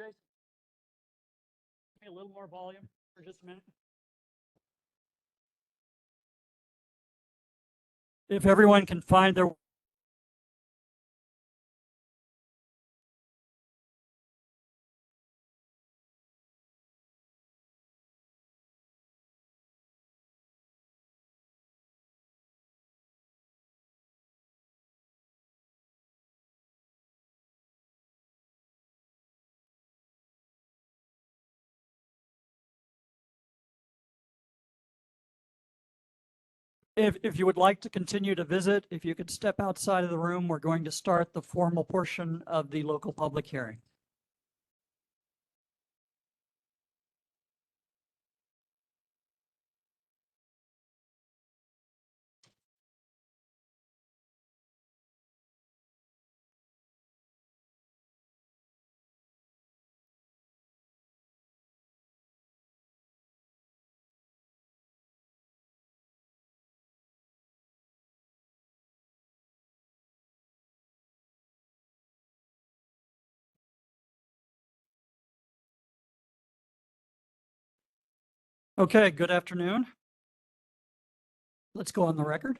Jason, give me a little more volume for just a minute. If everyone can find their If you would like to continue to visit, if you could step outside of the room, we're going to start the formal portion of the local public hearing. Okay, good afternoon. Let's go on the record.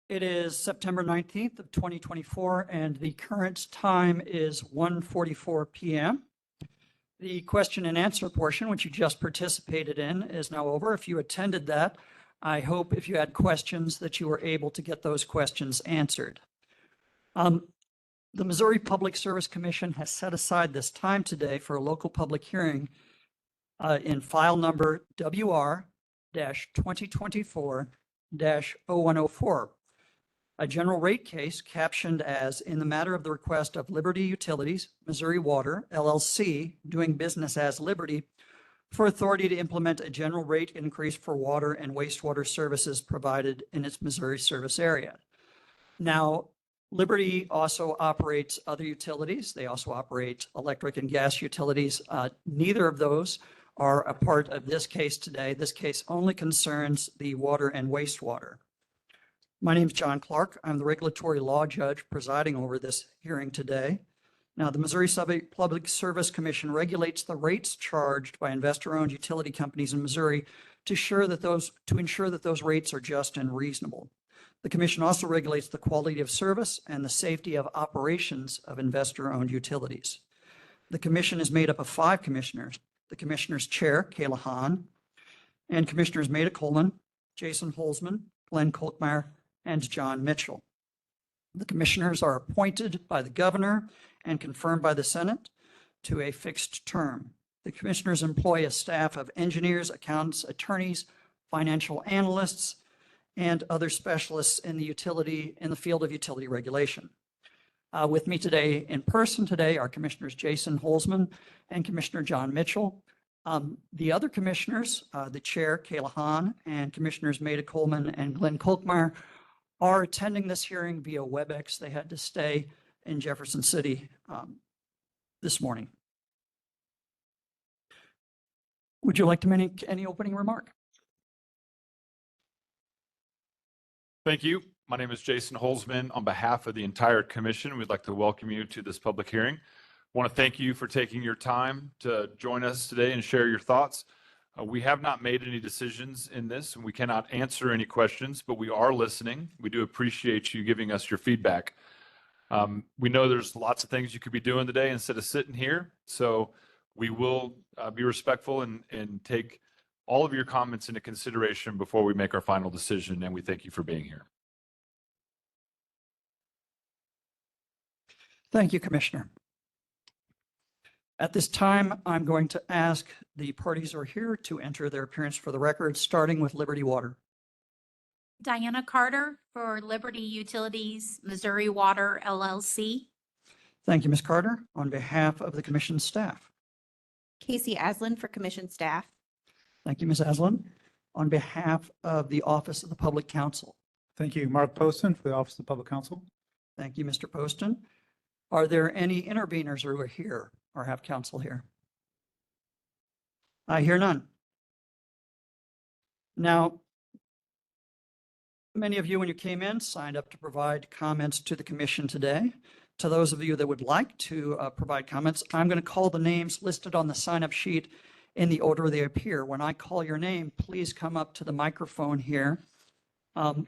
It is September 19th of 2024, and the current time is 1:44 p.m. The question and answer portion, which you just participated in, is now over. If you attended that, I hope if you had questions that you were able to get those questions answered. The Missouri Public Service Commission has set aside this time today for a local public hearing in file number WR-2024-0104. A general rate case captioned as in the matter of the request of Liberty Utilities, Missouri Water, LLC, doing business as Liberty, for authority to implement a general rate increase for water and wastewater services provided in its Missouri service area. Now, Liberty also operates other utilities. They also operate electric and gas utilities. Neither of those are a part of this case today. This case only concerns the water and wastewater. My name is John Clark. I'm the regulatory law judge presiding over this hearing today. Now, the Missouri Public Service Commission regulates the rates charged by investor-owned utility companies in Missouri to ensure that those rates are just and reasonable. The commission also regulates the quality of service and the safety of operations of investor-owned utilities. The commission is made up of 5 commissioners. The commissioner's chair, Kayla Hahn, and Commissioners Maida Coleman, Jason Holzman, Glenn Kolkmeyer, and John Mitchell. The commissioners are appointed by the governor and confirmed by the Senate to a fixed term. The commissioners employ a staff of engineers, accountants, attorneys, financial analysts, and other specialists in the field of utility regulation. With me today in person today are Commissioners Jason Holzman and Commissioner John Mitchell. The other commissioners, the chair, Kayla Hahn, and Commissioners Maida Coleman and Glenn Kolkmeyer are attending this hearing via WebEx. They had to stay in Jefferson City this morning. Would you like to make any opening remark? Thank you. My name is Jason Holzman. On behalf of the entire commission, we'd like to welcome you to this public hearing. I want to thank you for taking your time to join us today and share your thoughts. We have not made any decisions in this, and we cannot answer any questions, but we are listening. We do appreciate you giving us your feedback. We know there's lots of things you could be doing today instead of sitting here, so we will be respectful and take all of your comments into consideration before we make our final decision, and we thank you for being here. Thank you, Commissioner. At this time, I'm going to ask the parties who are here to enter their appearance for the record, starting with Liberty Water. Diana Carter for Liberty Utilities, Missouri Water, LLC. Thank you, Ms. Carter. On behalf of the commission staff. Casey Aslan for commission staff. Thank you, Ms. Aslan. On behalf of the Office of the Public Counsel. Thank you. Mark Poston for the Office of Public Counsel. Thank you, Mr. Poston. Are there any interveners who are here or have counsel here? I hear none. Now, many of you, when you came in, signed up to provide comments to the commission today. to those of you that would like to provide comments, I'm going to call the names listed on the sign-up sheet in the order they appear. When I call your name, please come up to the microphone here. And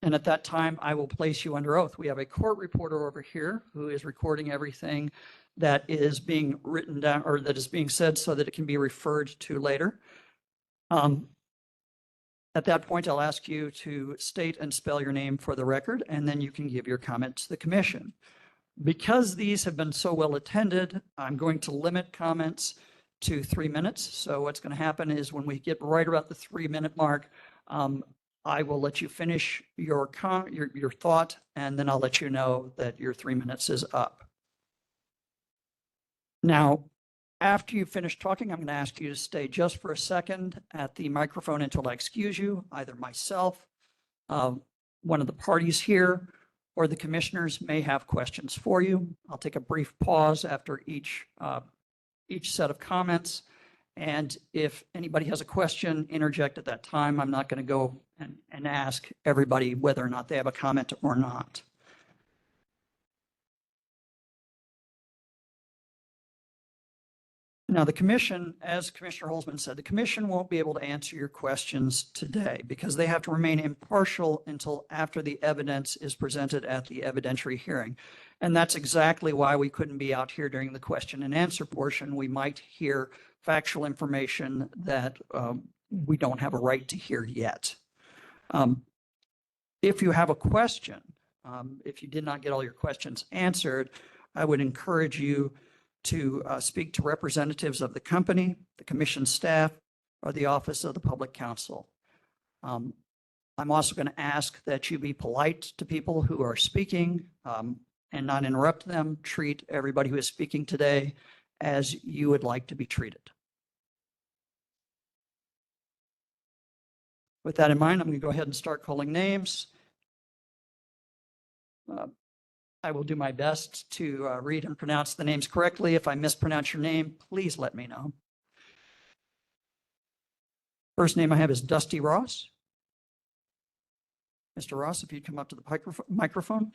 at that time, I will place you under oath. We have a court reporter over here who is recording everything that is being written down or that is being said so that it can be referred to later. At that point, I'll ask you to state and spell your name for the record, and then you can give your comment to the commission. Because these have been so well attended, I'm going to limit comments to 3 minutes. So what's going to happen is when we get right about the 3-minute mark, I will let you finish your thought, and then I'll let you know that your 3 minutes is up. Now, after you finish talking, I'm going to ask you to stay just for a second at the microphone until I excuse you, either myself, one of the parties here, or the commissioners may have questions for you. I'll take a brief pause after each set of comments. And if anybody has a question, interject at that time. I'm not going to go and ask everybody whether or not they have a comment or not. Now, the commission, as Commissioner Holzman said, the commission won't be able to answer your questions today because they have to remain impartial until after the evidence is presented at the evidentiary hearing. And that's exactly why we couldn't be out here during the question and answer portion. We might hear factual information that we don't have a right to hear yet. If you have a question, if you did not get all your questions answered, I would encourage you to speak to representatives of the company, the commission staff, or the Office of the Public Counsel. I'm also going to ask that you be polite to people who are speaking and not interrupt them. Treat everybody who is speaking today as you would like to be treated. With that in mind, I'm going to go ahead and start calling names. I will do my best to read and pronounce the names correctly. If I mispronounce your name, please let me know. First name I have is Dusty Ross. Mr. Ross, if you'd come up to the microphone.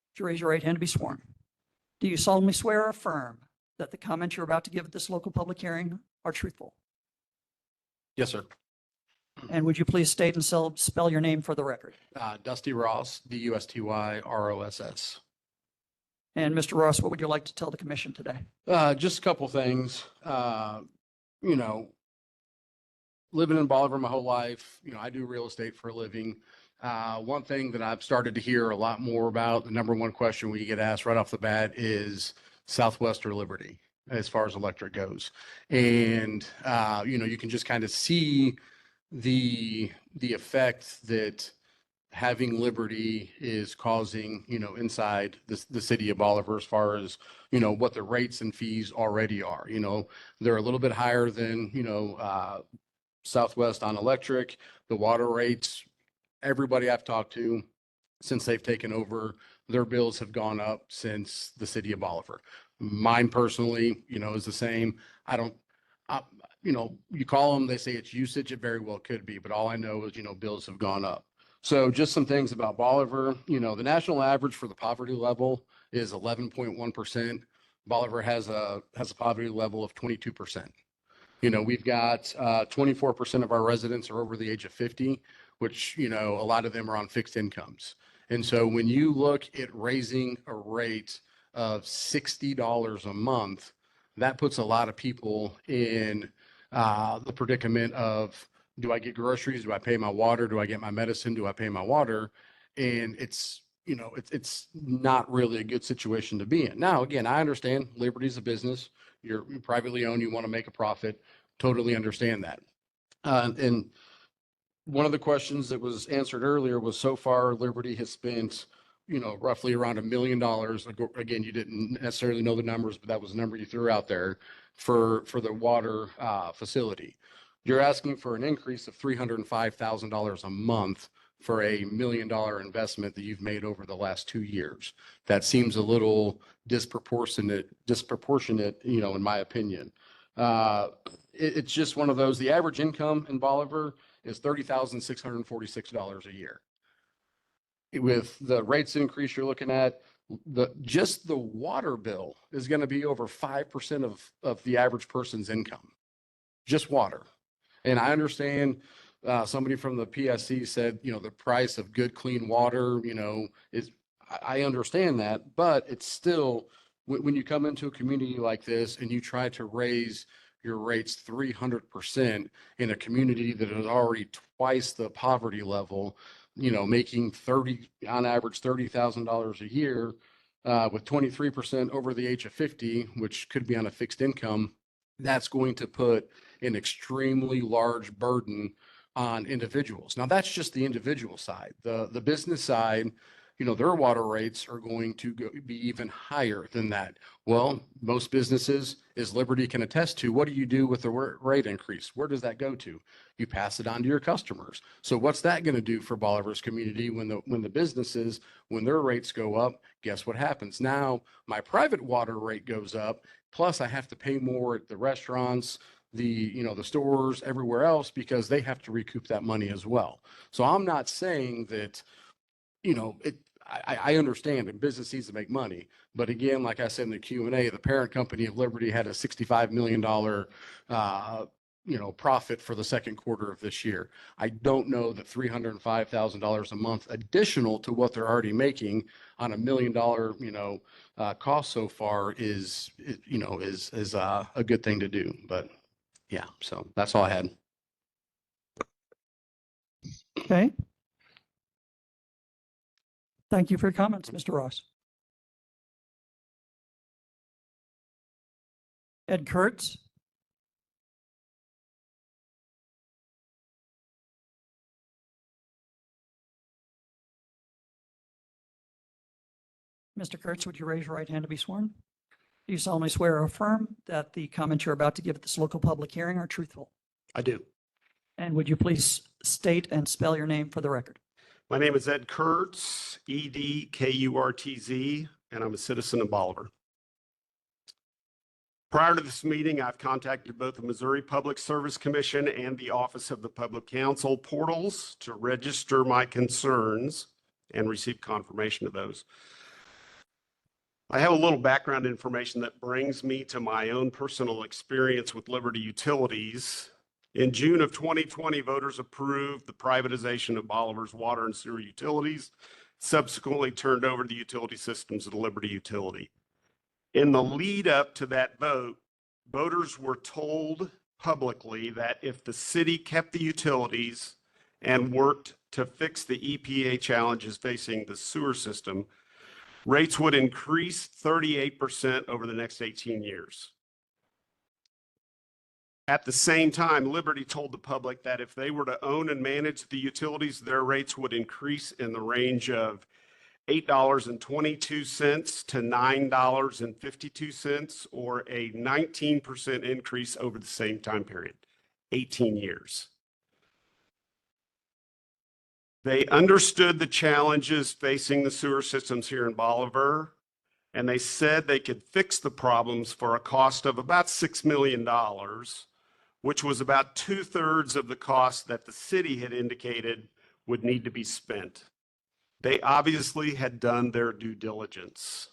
Would you raise your right hand to be sworn? Do you solemnly swear or affirm that the comments you're about to give at this local public hearing are truthful? Yes, sir. And would you please state and spell your name for the record? Dusty Ross, DUSTYROSS. And Mr. Ross, what would you like to tell the commission today? Just a couple things. Living in Bolivar my whole life, I do real estate for a living. One thing that I've started to hear a lot more about, the number one question we get asked right off the bat is Southwest or Liberty as far as electric goes. And, you can just kind of see the effect that having Liberty is causing, inside the city of Bolivar as far as, what the rates and fees already are. They're a little bit higher than, Southwest on electric. The water rates, everybody I've talked to since they've taken over, their bills have gone up since the city of Bolivar. Mine personally, is the same. You call them, they say it's usage. It very well could be, but all I know is, bills have gone up. So just some things about Bolivar, the national average for the poverty level is 11.1%. Bolivar has a poverty level of 22%. We've got 24% of our residents are over the age of 50, which, a lot of them are on fixed incomes. And so when you look at raising a rate of $60 a month, that puts a lot of people in the predicament of, do I get groceries? Do I pay my water? Do I get my medicine? Do I pay my water? And it's not really a good situation to be in. Now, again, I understand Liberty's a business. You're privately owned. You want to make a profit. Totally understand that. And one of the questions that was answered earlier was, so far Liberty has spent, roughly around $1 million. Again, you didn't necessarily know the numbers, but that was a number you threw out there for the water facility. You're asking for an increase of $305,000 a month for a $1 million investment that you've made over the last 2 years. That seems a little disproportionate, in my opinion. It's just one of those, the average income in Bolivar is $30,646 a year. With the rates increase you're looking at, just the water bill is going to be over 5% of the average person's income, just water. And I understand somebody from the PSC said, the price of good, clean water, I understand that, but it's still, when you come into a community like this and you try to raise your rates 300% in a community that is already twice the poverty level, making on average $30,000 a year, with 23% over the age of 50, which could be on a fixed income, that's going to put an extremely large burden on individuals. Now, that's just the individual side. The business side, their water rates are going to be even higher than that. Well, most businesses, as Liberty can attest to, what do you do with the rate increase? Where does that go to? You pass it on to your customers. So what's that going to do for Bolivar's community when the businesses, when their rates go up, guess what happens? Now my private water rate goes up, plus I have to pay more at the restaurants, the stores, everywhere else, because they have to recoup that money as well. So I'm not saying that, I understand that business needs to make money, but again, like I said in the Q&A, the parent company of Liberty had a $65 million, profit for the second quarter of this year. I don't know that $305,000 a month additional to what they're already making on $1 million, cost so far is a good thing to do. But yeah, so that's all I had. Okay. Thank you for your comments, Mr. Ross. Ed Kurtz. Mr. Kurtz, would you raise your right hand to be sworn? Do you solemnly swear or affirm that the comments you're about to give at this local public hearing are truthful? I do. And would you please state and spell your name for the record? My name is Ed Kurtz, EDKURTZ, and I'm a citizen of Bolivar. Prior to this meeting, I've contacted both the Missouri Public Service Commission and the Office of the Public Counsel portals to register my concerns and receive confirmation of those. I have a little background information that brings me to my own personal experience with Liberty Utilities. In June of 2020, voters approved the privatization of Bolivar's water and sewer utilities, subsequently turned over the utility systems to Liberty Utility. In the lead up to that vote, voters were told publicly that if the city kept the utilities and worked to fix the EPA challenges facing the sewer system, rates would increase 38% over the next 18 years. At the same time, Liberty told the public that if they were to own and manage the utilities, their rates would increase in the range of $8.22 to $9.52, or a 19% increase over the same time period, 18 years. They understood the challenges facing the sewer systems here in Bolivar, and they said they could fix the problems for a cost of about $6 million, which was about 2/3 of the cost that the city had indicated would need to be spent. They obviously had done their due diligence.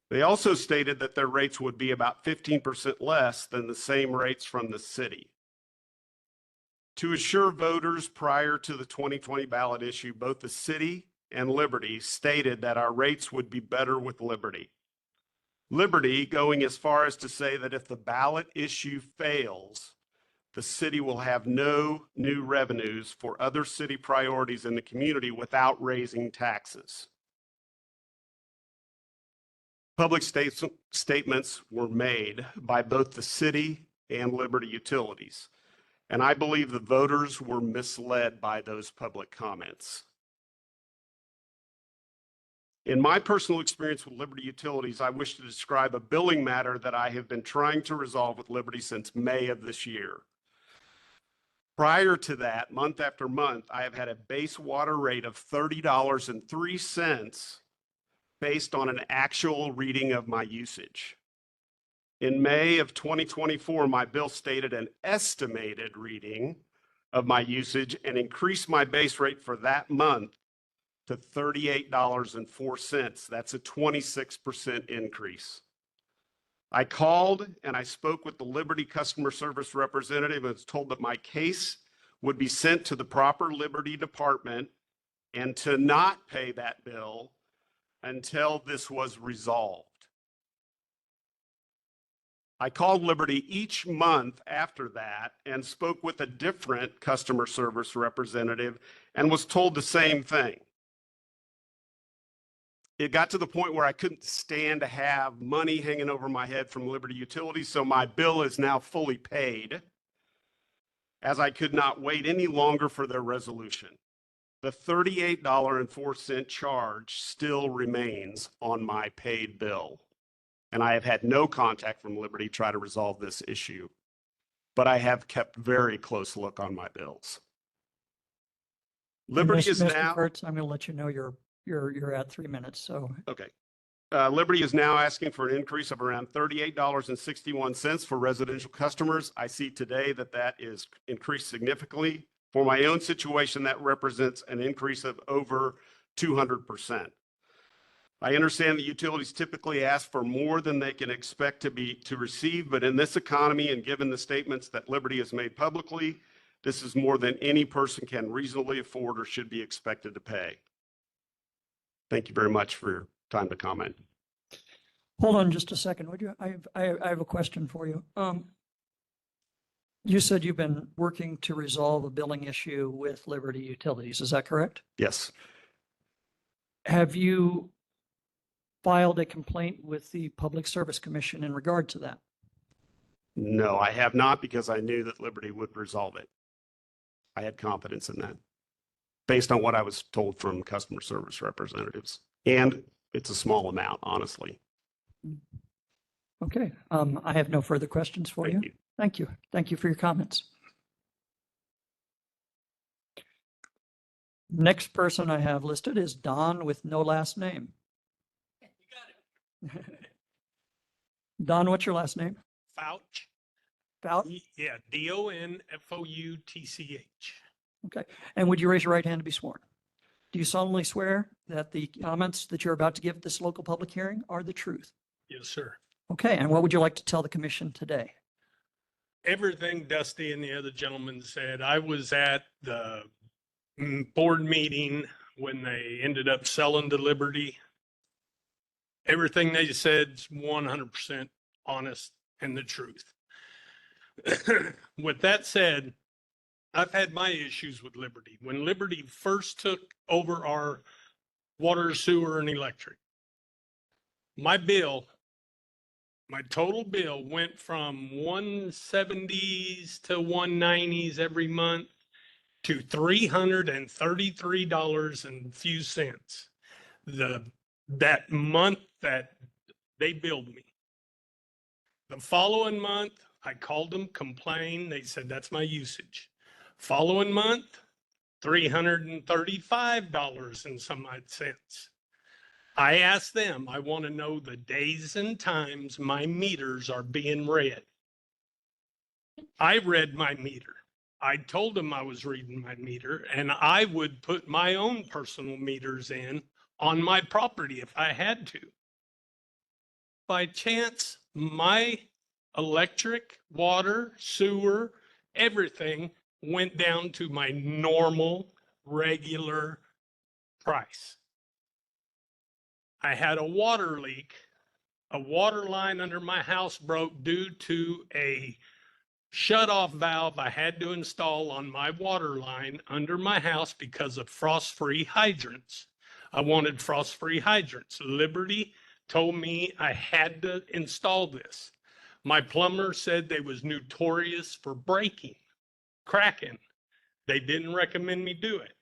They also stated that their rates would be about 15% less than the same rates from the city. To assure voters prior to the 2020 ballot issue, both the city and Liberty stated that our rates would be better with Liberty. Liberty going as far as to say that if the ballot issue fails, the city will have no new revenues for other city priorities in the community without raising taxes. Public statements were made by both the city and Liberty Utilities, and I believe the voters were misled by those public comments. In my personal experience with Liberty Utilities, I wish to describe a billing matter that I have been trying to resolve with Liberty since May of this year. Prior to that, month after month, I have had a base water rate of $30.03 based on an actual reading of my usage. In May of 2024, my bill stated an estimated reading of my usage and increased my base rate for that month to $38.04. That's a 26% increase. I called and I spoke with the Liberty customer service representative and was told that my case would be sent to the proper Liberty department and to not pay that bill until this was resolved. I called Liberty each month after that and spoke with a different customer service representative and was told the same thing. It got to the point where I couldn't stand to have money hanging over my head from Liberty Utilities, so my bill is now fully paid, as I could not wait any longer for their resolution. The $38.04 charge still remains on my paid bill, and I have had no contact from Liberty to try to resolve this issue, but I have kept very close look on my bills. Liberty is Mr. now... Kurtz, I'm going to let you know you're at 3 minutes, so. Okay. Liberty is now asking for an increase of around $38.61 for residential customers. I see today that that is increased significantly. For my own situation, that represents an increase of over 200%. I understand that utilities typically ask for more than they can expect to receive, but in this economy and given the statements that Liberty has made publicly, this is more than any person can reasonably afford or should be expected to pay. Thank you very much for your time to comment. Hold on just a second, would you? I have a question for you. You said you've been working to resolve a billing issue with Liberty Utilities. Is that correct? Yes. Have you filed a complaint with the Public Service Commission in regard to that? No, I have not, because I knew that Liberty would resolve it. I had confidence in that, based on what I was told from customer service representatives. And it's a small amount, honestly. Okay, I have no further questions for you. Thank you. Thank you. Thank you for your comments. Next person I have listed is Don with no last name. Don, what's your last name? Fouch. Fout? Yeah, DONFOUTCH. Okay. And would you raise your right hand to be sworn? Do you solemnly swear that the comments that you're about to give at this local public hearing are the truth? Yes, sir. Okay. And what would you like to tell the commission today? Everything Dusty and the other gentleman said. I was at the board meeting when they ended up selling to Liberty. Everything they said is 100% honest and the truth. With that said, I've had my issues with Liberty. When Liberty first took over our water, sewer, and electric, my total bill went from 170s to 190s every month to $333 and a few cents. That month that they billed me. The following month, I called them, complained. They said, that's my usage. Following month, $335 and some odd cents. I asked them, I want to know the days and times my meters are being read. I read my meter. I told them I was reading my meter, and I would put my own personal meters in on my property if I had to. By chance, my electric, water, sewer, everything went down to my normal, regular price. I had a water leak. A water line under my house broke due to a shut-off valve I had to install on my water line under my house because of frost-free hydrants. I wanted frost-free hydrants. Liberty told me I had to install this. My plumber said they was notorious for breaking, cracking. They didn't recommend me do it.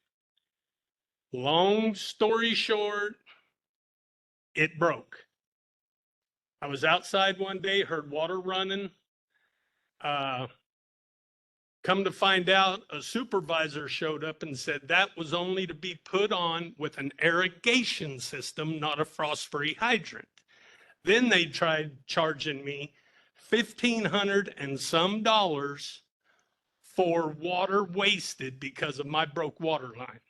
Long story short, it broke. I was outside one day, heard water running. Come to find out, a supervisor showed up and said that was only to be put on with an irrigation system, not a frost-free hydrant. Then they tried charging me $1,500 and some for water wasted because of my broke water line.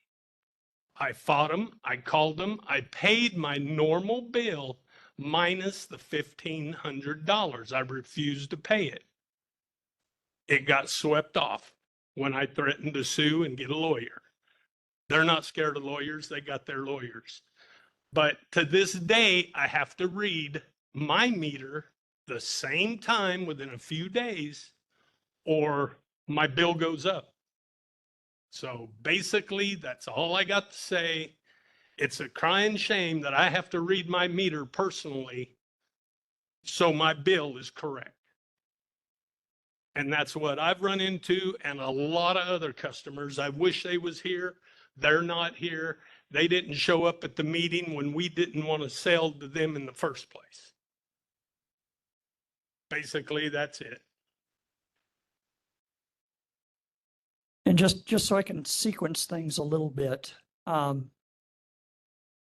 I fought them, I called them, I paid my normal bill minus the $1,500. I refused to pay it. It got swept off when I threatened to sue and get a lawyer. They're not scared of lawyers, they got their lawyers. But to this day, I have to read my meter the same time within a few days, or my bill goes up. So basically, that's all I got to say. It's a crying shame that I have to read my meter personally so my bill is correct. And that's what I've run into, and a lot of other customers. I wish they was here. They're not here. They didn't show up at the meeting when we didn't want to sell to them in the first place. Basically, that's it. And just so I can sequence things a little bit.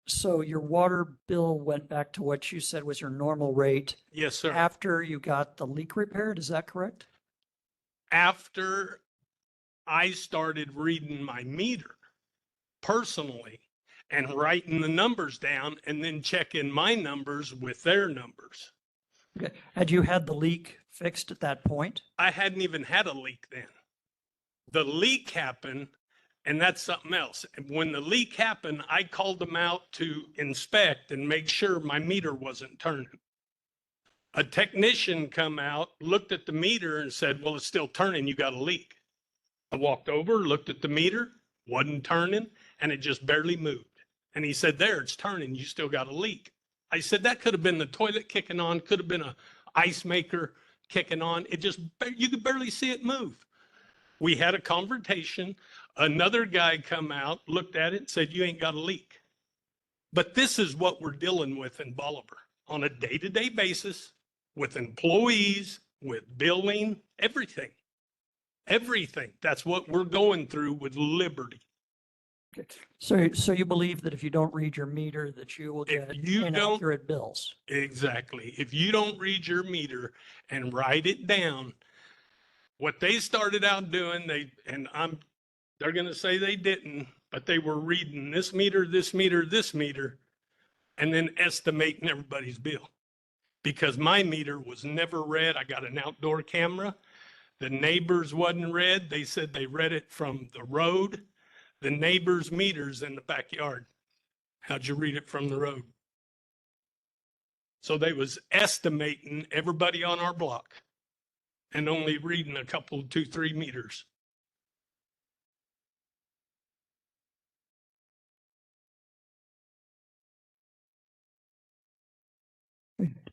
So your water bill went back to what you said was your normal rate Yes, sir. after you got the leak repaired, is that correct? After I started reading my meter personally and writing the numbers down and then checking my numbers with their numbers. Okay. Had you had the leak fixed at that point? I hadn't even had a leak then. The leak happened, and that's something else. And when the leak happened, I called them out to inspect and make sure my meter wasn't turning. A technician come out, looked at the meter and said, well, it's still turning, you got a leak. I walked over, looked at the meter, wasn't turning, and it just barely moved. And he said, there, it's turning, you still got a leak. I said, that could have been the toilet kicking on, could have been a ice maker kicking on. It just, you could barely see it move. We had a confrontation. Another guy come out, looked at it and said, you ain't got a leak. But this is what we're dealing with in Bolivar on a day-to-day basis with employees, with billing, everything. Everything. That's what we're going through with Liberty. Okay. So you believe that if you don't read your meter, that you will If get you don't- inaccurate bills? Exactly. If you don't read your meter and write it down, what they started out doing, they're going to say they didn't, but they were reading this meter, this meter, this meter, and then estimating everybody's bill. Because my meter was never read. I got an outdoor camera. The neighbors wasn't read. They said they read it from the road. The neighbor's meter's in the backyard. How'd you read it from the road? So they was estimating everybody on our block and only reading a couple, 2, 3 meters.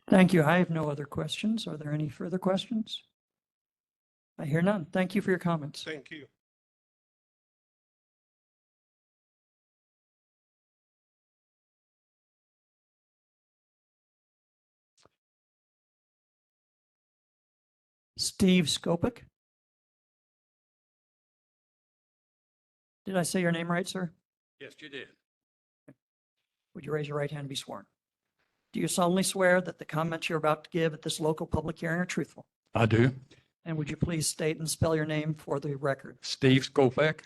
Thank you. I have no other questions. Are there any further questions? I hear none. Thank you for your comments. Thank you. Steve Skopik? Did I say your name right, sir? Yes, you did. Would you raise your right hand and be sworn? Do you solemnly swear that the comments you're about to give at this local public hearing are truthful? I do. And would you please state and spell your name for the record? Steve Skopek,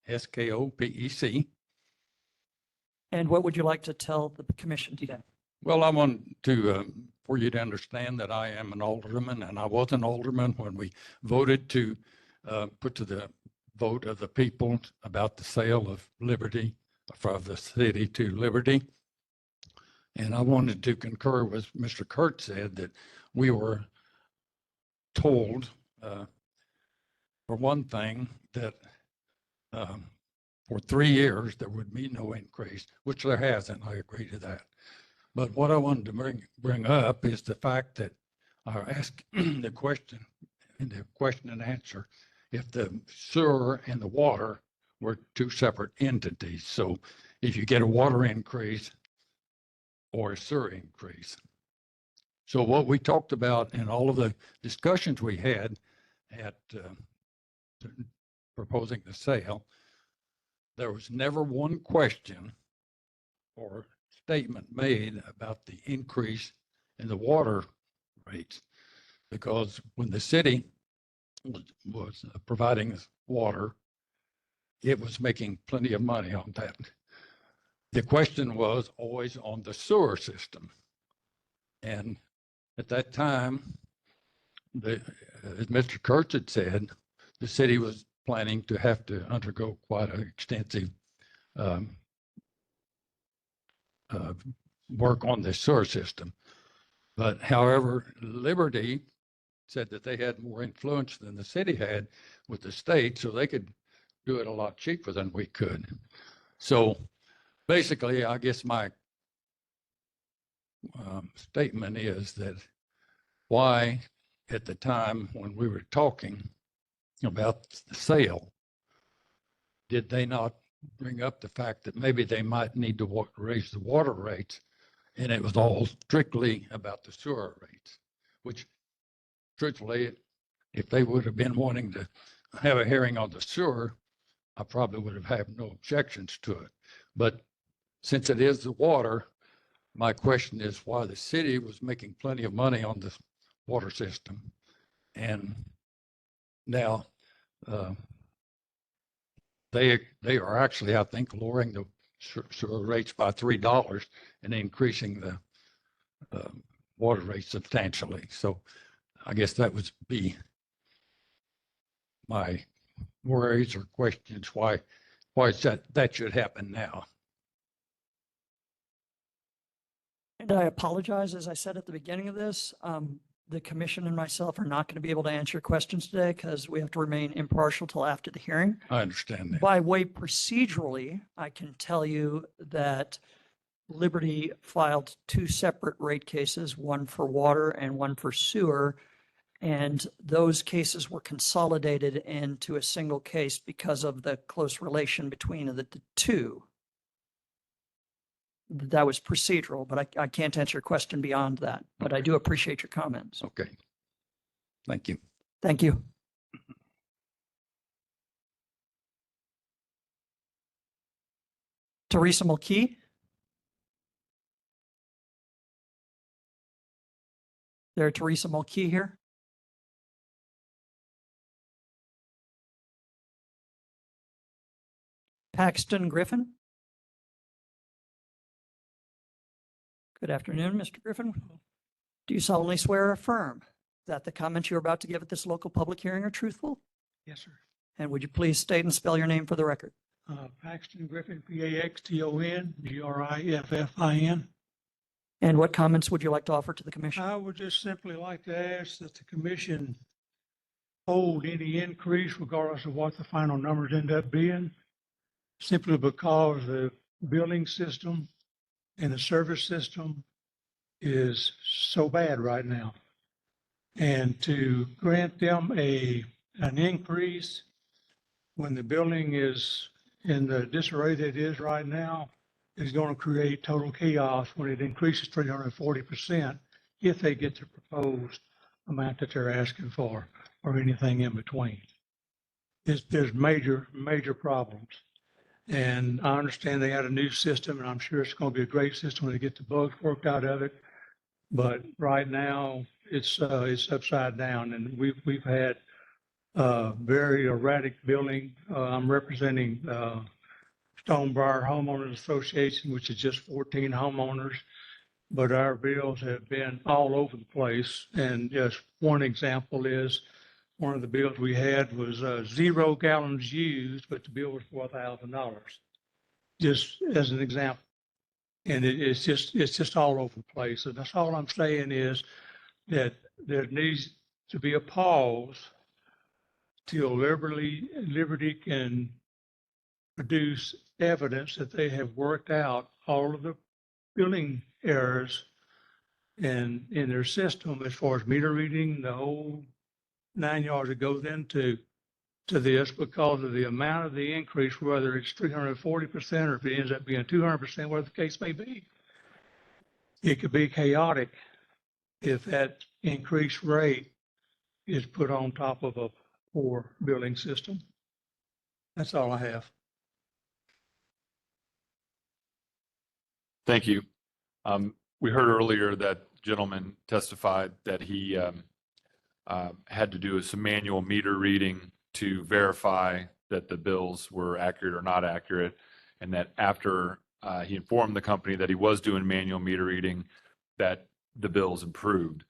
Steveskopec. And what would you like to tell the commission today? Well, I want to, for you to understand that I am an alderman, and I was an alderman when we voted to put to the vote of the people about the sale of Liberty, from the city to Liberty. And I wanted to concur with Mr. Kurt said that we were told, for one thing, that for 3 years there would be no increase, which there hasn't. I agree to that. But what I wanted to bring up is the fact that I asked the question and answer, if the sewer and the water were 2 separate entities. So if you get a water increase or a sewer increase. So what we talked about in all of the discussions we had at proposing the sale, there was never one question or statement made about the increase in the water rates. Because when the city was providing us water, it was making plenty of money on that. The question was always on the sewer system. And at that time, as Mr. Kurtz had said, the city was planning to have to undergo quite an extensive work on the sewer system. But however, Liberty said that they had more influence than the city had with the state, so they could do it a lot cheaper than we could. So basically, I guess my statement is that why at the time when we were talking about the sale, did they not bring up the fact that maybe they might need to raise the water rates? And it was all strictly about the sewer rates, which truthfully, if they would have been wanting to have a hearing on the sewer, I probably would have had no objections to it. But since it is the water, my question is why the city was making plenty of money on the water system. And now they are actually, I think, lowering the sewer rates by $3 and increasing the water rates substantially. So I guess that would be my worries or questions. Why is that should happen now? And I apologize, as I said at the beginning of this, the commission and myself are not going to be able to answer questions today because we have to remain impartial till after the hearing. I understand that. By way procedurally, I can tell you that Liberty filed two separate rate cases, one for water and one for sewer. And those cases were consolidated into a single case because of the close relation between the two. That was procedural, but I can't answer your question beyond that. But I do appreciate your comments. Okay. Thank you. Thank you. Teresa Mulkey. There, Teresa Mulkey here. Paxton Griffin. Good afternoon, Mr. Griffin. Do you solemnly swear or affirm that the comments you're about to give at this local public hearing are truthful? Yes, sir. And would you please state and spell your name for the record? Paxton Griffin, Paxton Griffin. And what comments would you like to offer to the commission? I would just simply like to ask that the commission hold any increase regardless of what the final numbers end up being, simply because the billing system and the service system is so bad right now. And to grant them an increase when the building is in the disarray that it is right now is going to create total chaos when it increases 340% if they get the proposed amount that they're asking for or anything in between. There's major problems. And I understand they got a new system, and I'm sure it's going to be a great system when they get the bugs worked out of it. But right now, it's upside down, and we've had very erratic billing. I'm representing Stonebriar Homeowners Association, which is just 14 homeowners, but our bills have been all over the place. And just one example is one of the bills we had was 0 gallons used, but the bill was $4,000, just as an example. And it's just all over the place. And that's all I'm saying is that there needs to be a pause till Liberty can produce evidence that they have worked out all of the billing errors in their system as far as meter reading, the whole 9 yards that goes into this, because of the amount of the increase, whether it's 340% or if it ends up being 200%, whatever the case may be. It could be chaotic if that increased rate is put on top of a poor billing system. That's all I have. Thank you. We heard earlier that gentleman testified that he had to do some manual meter reading to verify that the bills were accurate or not accurate. And that after he informed the company that he was doing manual meter reading, that the bills improved.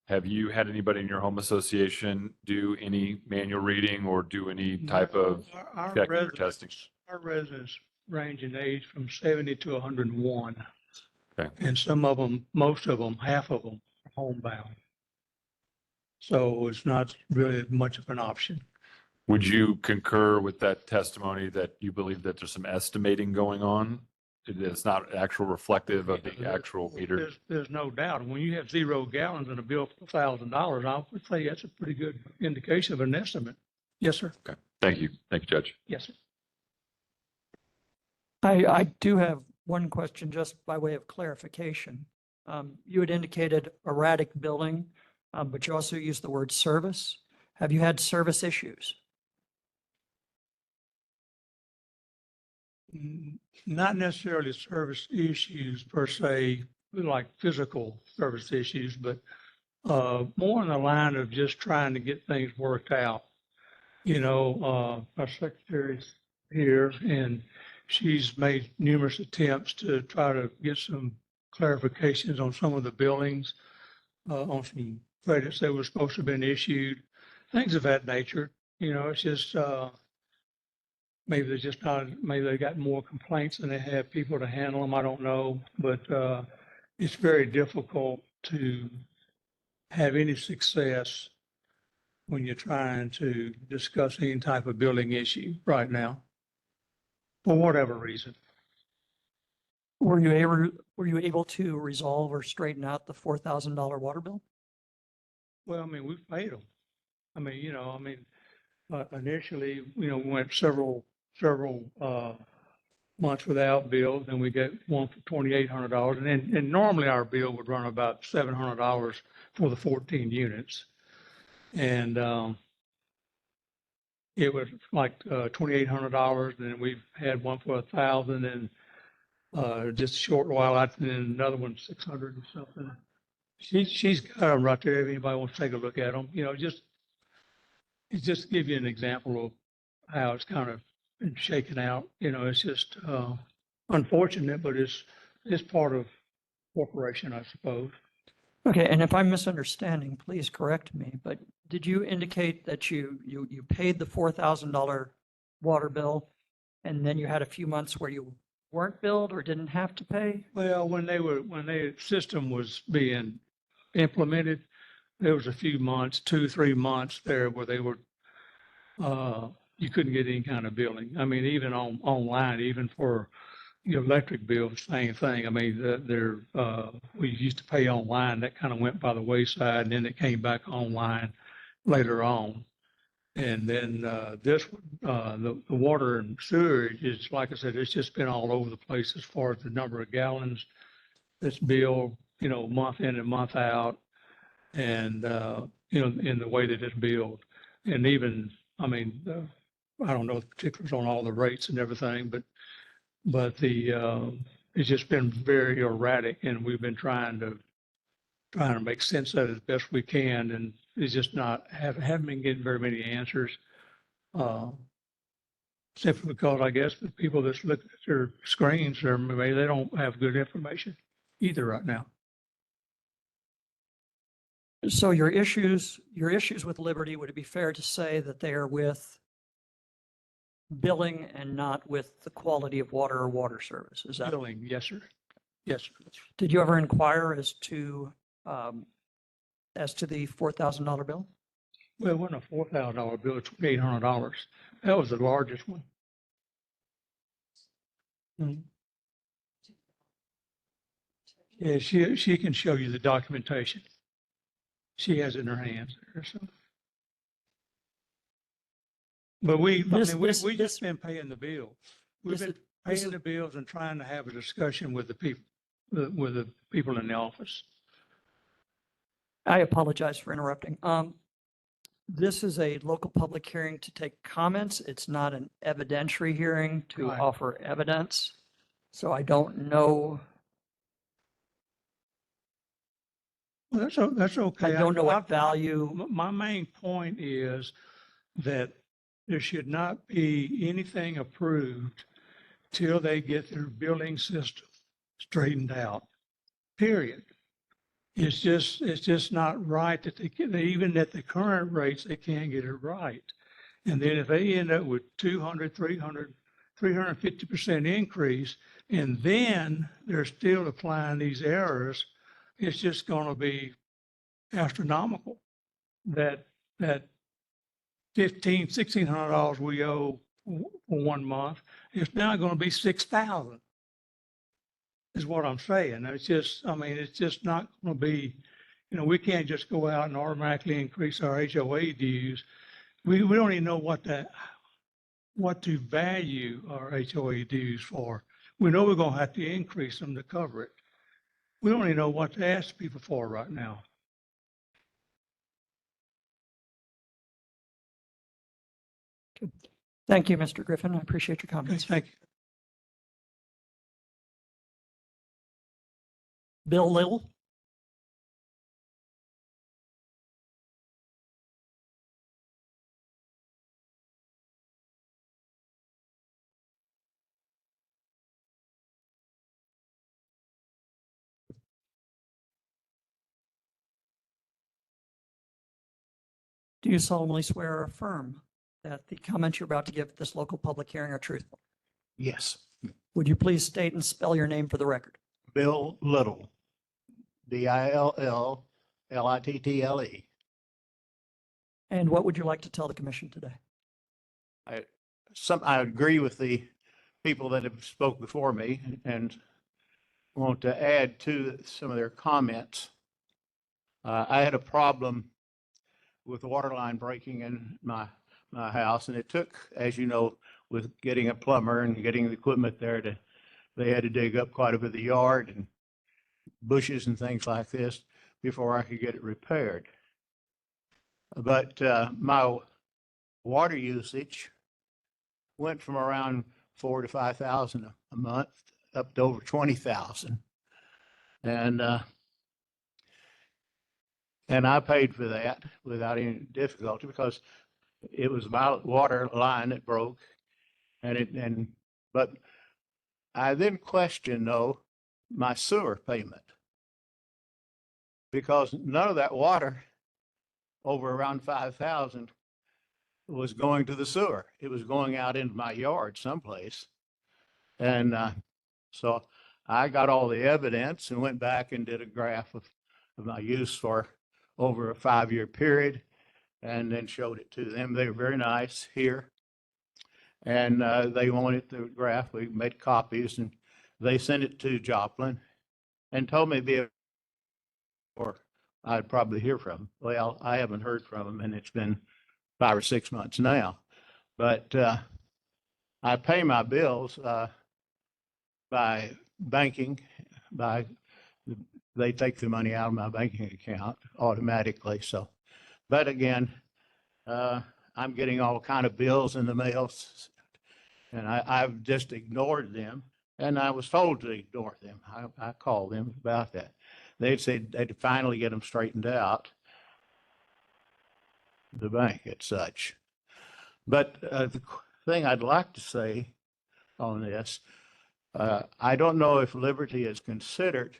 Have you had anybody in your home association do any manual reading or do any type of Our checking or residents- testing? Our residents range in age from 70 to 101. Okay. And some of them, most of them, half of them are homebound. So it's not really much of an option. Would you concur with that testimony that you believe that there's some estimating going on? It's not actual reflective of the actual meter? There's no doubt. When you have 0 gallons and a bill for $1,000, I would say that's a pretty good indication of an estimate. Yes, sir. Okay, thank you. Thank you, Judge. Yes, sir. I do have one question just by way of clarification. You had indicated erratic billing, but you also used the word service. Have you had service issues? Not necessarily service issues per se, like physical service issues, but more in the line of just trying to get things worked out. You know, our secretary's here and she's made numerous attempts to try to get some clarifications on some of the billings, on some credits that were supposed to have been issued, things of that nature. You know, it's just, maybe they're just not, maybe they got more complaints than they have people to handle them. I don't know, but it's very difficult to have any success when you're trying to discuss any type of building issue right now, for whatever reason. Were you able to resolve or straighten out the $4,000 water bill? Well, I mean, we've paid them. I mean, you know, initially, you know, we went several months without bills, and we get one for $2,800. And normally our bill would run about $700 for the 14 units. And it was like $2,800, and then we've had one for $1,000, and just a short while after, and then another one 600 or something. She's got them right there if anybody wants to take a look at them. You know, just to give you an example of how it's kind of been shaken out. You know, it's just unfortunate, but it's part of corporation, I suppose. Okay, and if I'm misunderstanding, please correct me, but did you indicate that you paid the $4,000 water bill and then you had a few months where you weren't billed or didn't have to pay? Well, when the system was being implemented, there was a few months, 2-3 months there where they were, you couldn't get any kind of billing. I mean, even online, even for your electric bill, same thing. I mean, we used to pay online, that kind of went by the wayside, and then it came back online later on. And then the water and sewage is, like I said, it's just been all over the place as far as the number of gallons that's billed, you know, month in and month out, and you know, in the way that it's billed. And even, I mean, I don't know the particulars on all the rates and everything, but it's just been very erratic, and we've been trying to make sense of it as best we can, and it's just haven't been getting very many answers. Simply because I guess the people that's looking at their screens, maybe they don't have good information either right now. So your issues with Liberty, would it be fair to say that they are with billing and not with the quality of water or water service? Is that? Billing, yes, sir. Yes, sir. Did you ever inquire as to the $4,000 bill? Well, it wasn't a $4,000 bill, it's $2,800. That was the largest one. Yeah, she can show you the documentation. She has it in her hands there, so. But we just been paying the bills. We've been paying the bills and trying to have a discussion with the people in the office. I apologize for interrupting. This is a local public hearing to take comments. It's not an evidentiary hearing to Right. offer evidence. So I don't know. Well, that's okay. I don't know what I've- value, My main point is that there should not be anything approved till they get their billing system straightened out, period. It's just not right that even at the current rates, they can't get it right. And then if they end up with 200, 300, 350% increase, and then they're still applying these errors, it's just going to be astronomical. That $1,600 we owe for 1 month, it's now going to be 6,000. Is what I'm saying. It's just, I mean, it's just not going to be, we can't just go out and automatically increase our HOA dues. We don't even know what to value our HOA dues for. We know we're going to have to increase them to cover it. We don't even know what to ask people for right now. thank you, Mr. Griffin. I appreciate your Okay, comments. thank you. Bill Little? Do you solemnly swear or affirm that the comments you're about to give at this local public hearing are truthful? Yes, Would you please state and spell your name for the record? Bill Little, Dilllitttle. And what would you like to tell the commission today? I agree with the people that have spoke before me and want to add to some of their comments. I had a problem with the water line breaking in my house, and it took, as you know, with getting a plumber and getting the equipment there, they had to dig up quite a bit of the yard and bushes and things like this before I could get it repaired. But my water usage went from around 4,000 to 5,000 a month up to over 20,000, and I paid for that without any difficulty because it was my water line that broke, but I then questioned though my sewer payment because none of that water over around 5,000 was going to the sewer. It was going out into my yard someplace. And so I got all the evidence and went back and did a graph of my use for over a 5-year period and then showed it to them. They were very nice here. And they wanted the graph. We made copies and they sent it to Joplin and told me or I'd probably hear from them. Well, I haven't heard from them and it's been 5 or 6 months now. But I pay my bills by banking, they take the money out of my banking account automatically. So, but again, I'm getting all kind of bills in the mail and I've just ignored them. And I was told to ignore them. I called them about that. They said they'd finally get them straightened out, the bank and such. But the thing I'd like to say on this, I don't know if Liberty has considered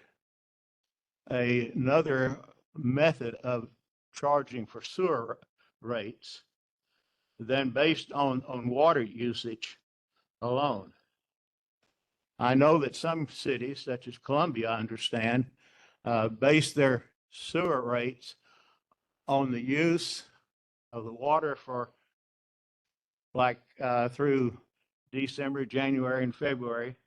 another method of charging for sewer rates than based on water usage alone. I know that some cities, such as Columbia, I understand, base their sewer rates on the use of the water for like through December, January, and February.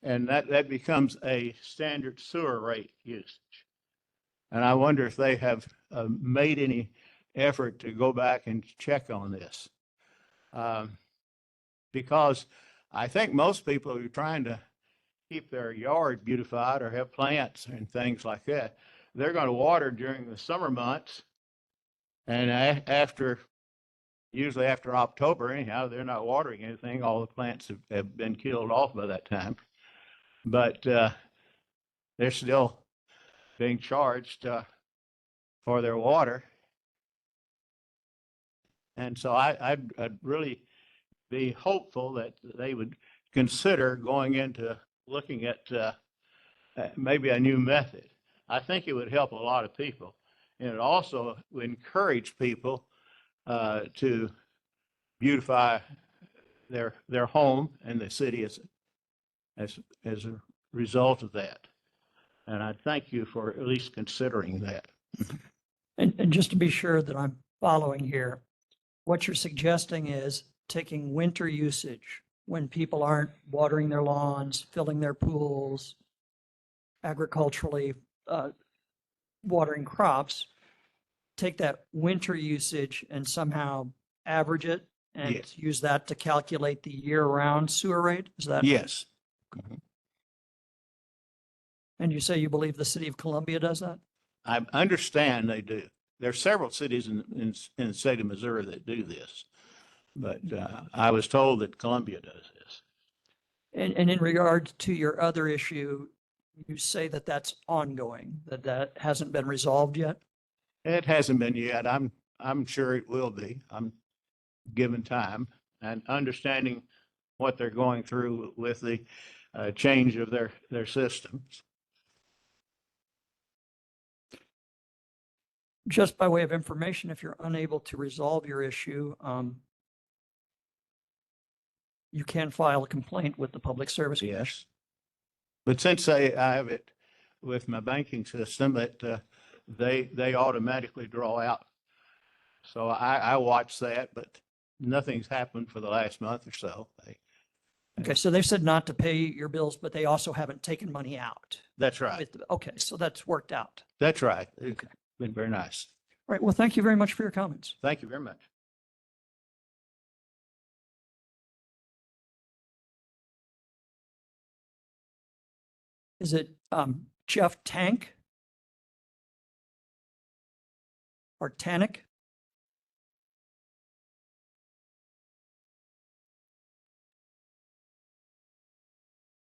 And that becomes a standard sewer rate usage. And I wonder if they have made any effort to go back and check on this. Because I think most people who are trying to keep their yard beautified or have plants and things like that, they're going to water during the summer months. And usually after October, anyhow, they're not watering anything. All the plants have been killed off by that time. But they're still being charged for their water. And so I'd really be hopeful that they would consider going into looking at maybe a new method. I think it would help a lot of people. And it also would encourage people to beautify their home and the city as a result of that. And I thank you for at least considering that. And just to be sure that I'm following here, what you're suggesting is taking winter usage when people aren't watering their lawns, filling their pools, agriculturally watering crops, take that winter usage and somehow average it and Yes. use that to calculate the year-round sewer rate? Is that? Yes. And you say you believe the city of Columbia does that? I understand they do. There are several cities in the state of Missouri that do this. But I was told that Columbia does this. And in regard to your other issue, you say that that's ongoing, that hasn't been resolved yet? It hasn't been yet. I'm sure it will be. I'm given time and understanding what they're going through with the change of their systems. Just by way of information, if you're unable to resolve your issue, you can file a complaint with the Public Service Commission. Yes. But since I have it with my banking system, that they automatically draw out. So I watch that, but nothing's happened for the last month or so. Okay, so they've said not to pay your bills, but they also haven't taken money out. That's right. Okay, so that's worked out. That's right. It's been very nice. All right, well, thank you very much for your comments. Thank you very much. Is it Jeff Tank? Or Tannick?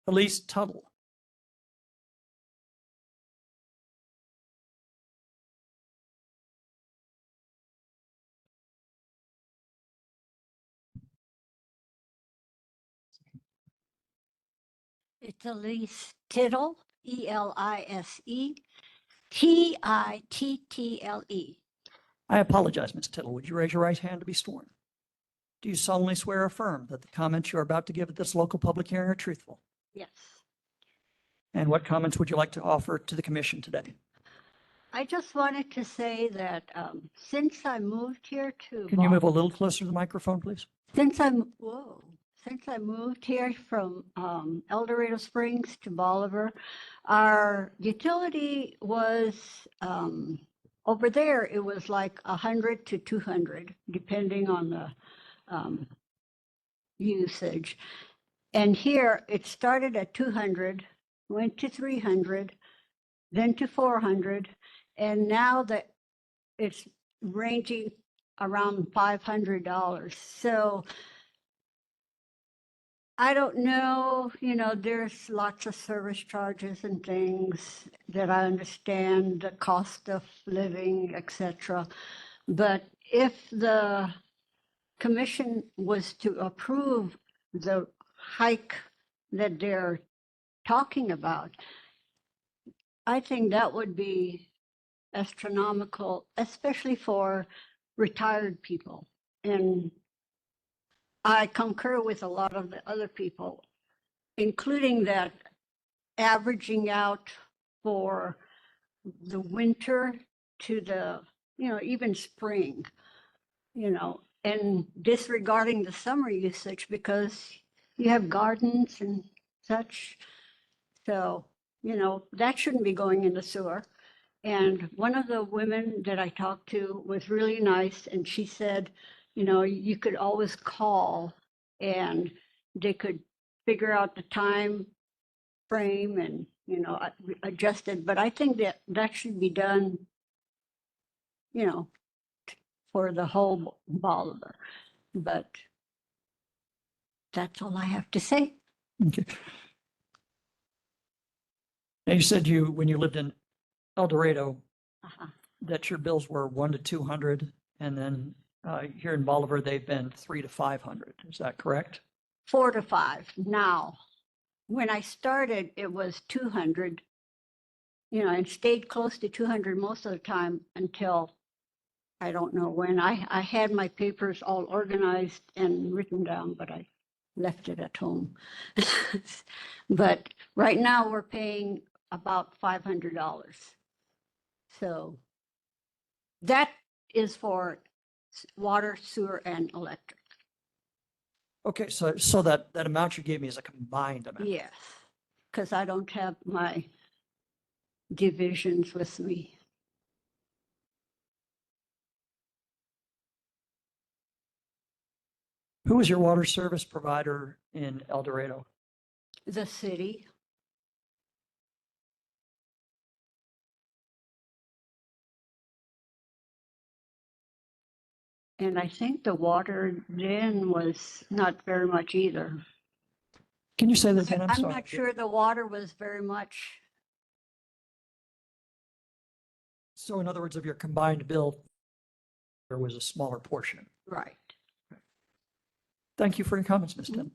Elise Tuttle. It's Elise Tittle, Elise Tittle. I apologize, Ms. Tittle. Would you raise your right hand to be sworn? Do you solemnly swear or affirm that the comments you are about to give at this local public hearing are truthful? Yes. And what comments would you like to offer to the commission today? I just wanted to say that since I moved here to Can you move a little closer to the microphone, please? Since I moved here from El Dorado Springs to Bolivar, our utility was over there. It was like 100 to 200, depending on the usage. And here it started at 200, went to 300, then to 400, and now that it's ranging around $500. So I don't know, there's lots of service charges and things that I understand, the cost of living, etc. But if the commission was to approve the hike that they're talking about, I think that would be astronomical, especially for retired people. And I concur with a lot of the other people, including that averaging out for the winter to the, even spring, and disregarding the summer usage because you have gardens and such. So, that shouldn't be going in the sewer. And one of the women that I talked to was really nice, and she said, you could always call and they could figure out the time frame and, adjust it. But I think that should be done, for the whole Bolivar. But that's all I have to say. Okay. Now you said when you lived in El Dorado Uh-huh. that your bills were 1 to 200, and then here in Bolivar, they've been 3 to 500. Is that correct? 4 to 5 now. When I started, it was 200, and stayed close to 200 most of the time until I don't know when. I had my papers all organized and written down, but I left it at home. But right now we're paying about $500. So that is for water, sewer, and electric. Okay, so that amount you gave me is a combined amount. Yes, because I don't have my divisions with me. Who is your water service provider in El Dorado? The city. And I think the water then was not very much either. Can you say that again? I'm sorry. not sure the water was very much. So in other words, of your combined bill, there was a smaller portion. Right. Thank you for your comments, Ms. Tim.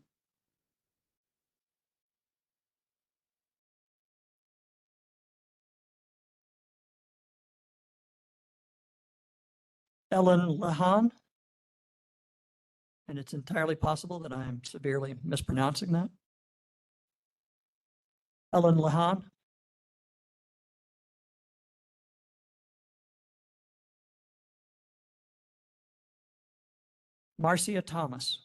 Ellen Lahan. And it's entirely possible that I am severely mispronouncing that. Ellen Lahan. Marcia Thomas.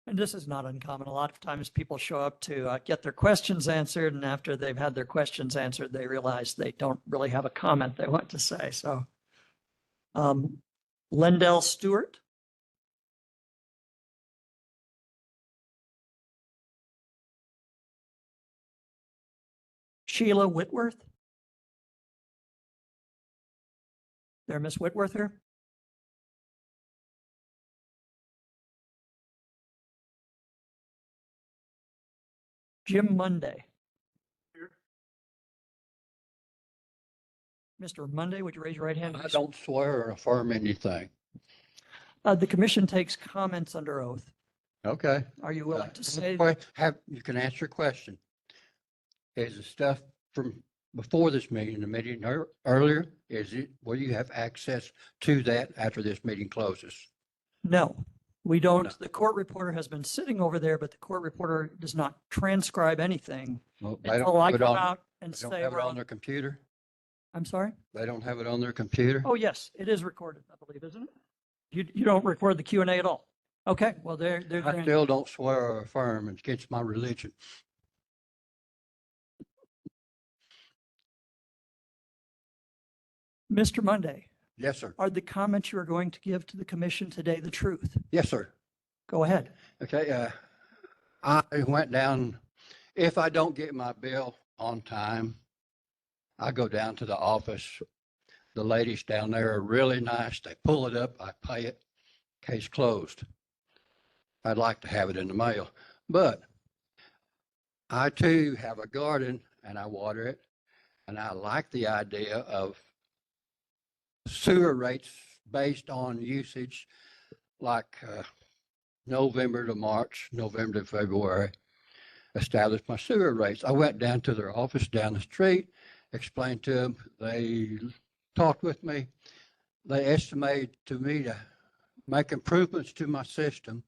And this is not uncommon. A lot of times people show up to get their questions answered, and after they've had their questions answered, they realize they don't really have a comment they want to say. So, Lendell Stewart. Sheila Whitworth. There, Miss Whitworth here. Jim Monday. Mr. Monday, would you raise your right hand? I don't swear or affirm anything. The commission takes comments under oath. Okay. Are you willing to say? You can answer a question. Is the stuff from before this meeting, the meeting earlier, will you have access to that after this meeting closes? No, we don't. No. The court reporter has been sitting over there, but the court reporter does not transcribe anything Well, until I come out and they don't say, have it well, on their computer? I'm sorry? They don't have it on their computer? Oh, yes, it is recorded, I believe, isn't it? You don't record the Q&A at all? Okay, well, they're I still don't swear or affirm against my religion. Mr. Monday, Yes, sir. are the comments you are going to give to the commission today the truth? Yes, sir. Go ahead. Okay, I went down, if I don't get my bill on time, I go down to the office. The ladies down there are really nice. They pull it up, I pay it, case closed. I'd like to have it in the mail, but I too have a garden and I water it. And I like the idea of sewer rates based on usage, like November to March, November to February, establish my sewer rates. I went down to their office down the street, explained to them. They talked with me. They estimated to me to make improvements to my system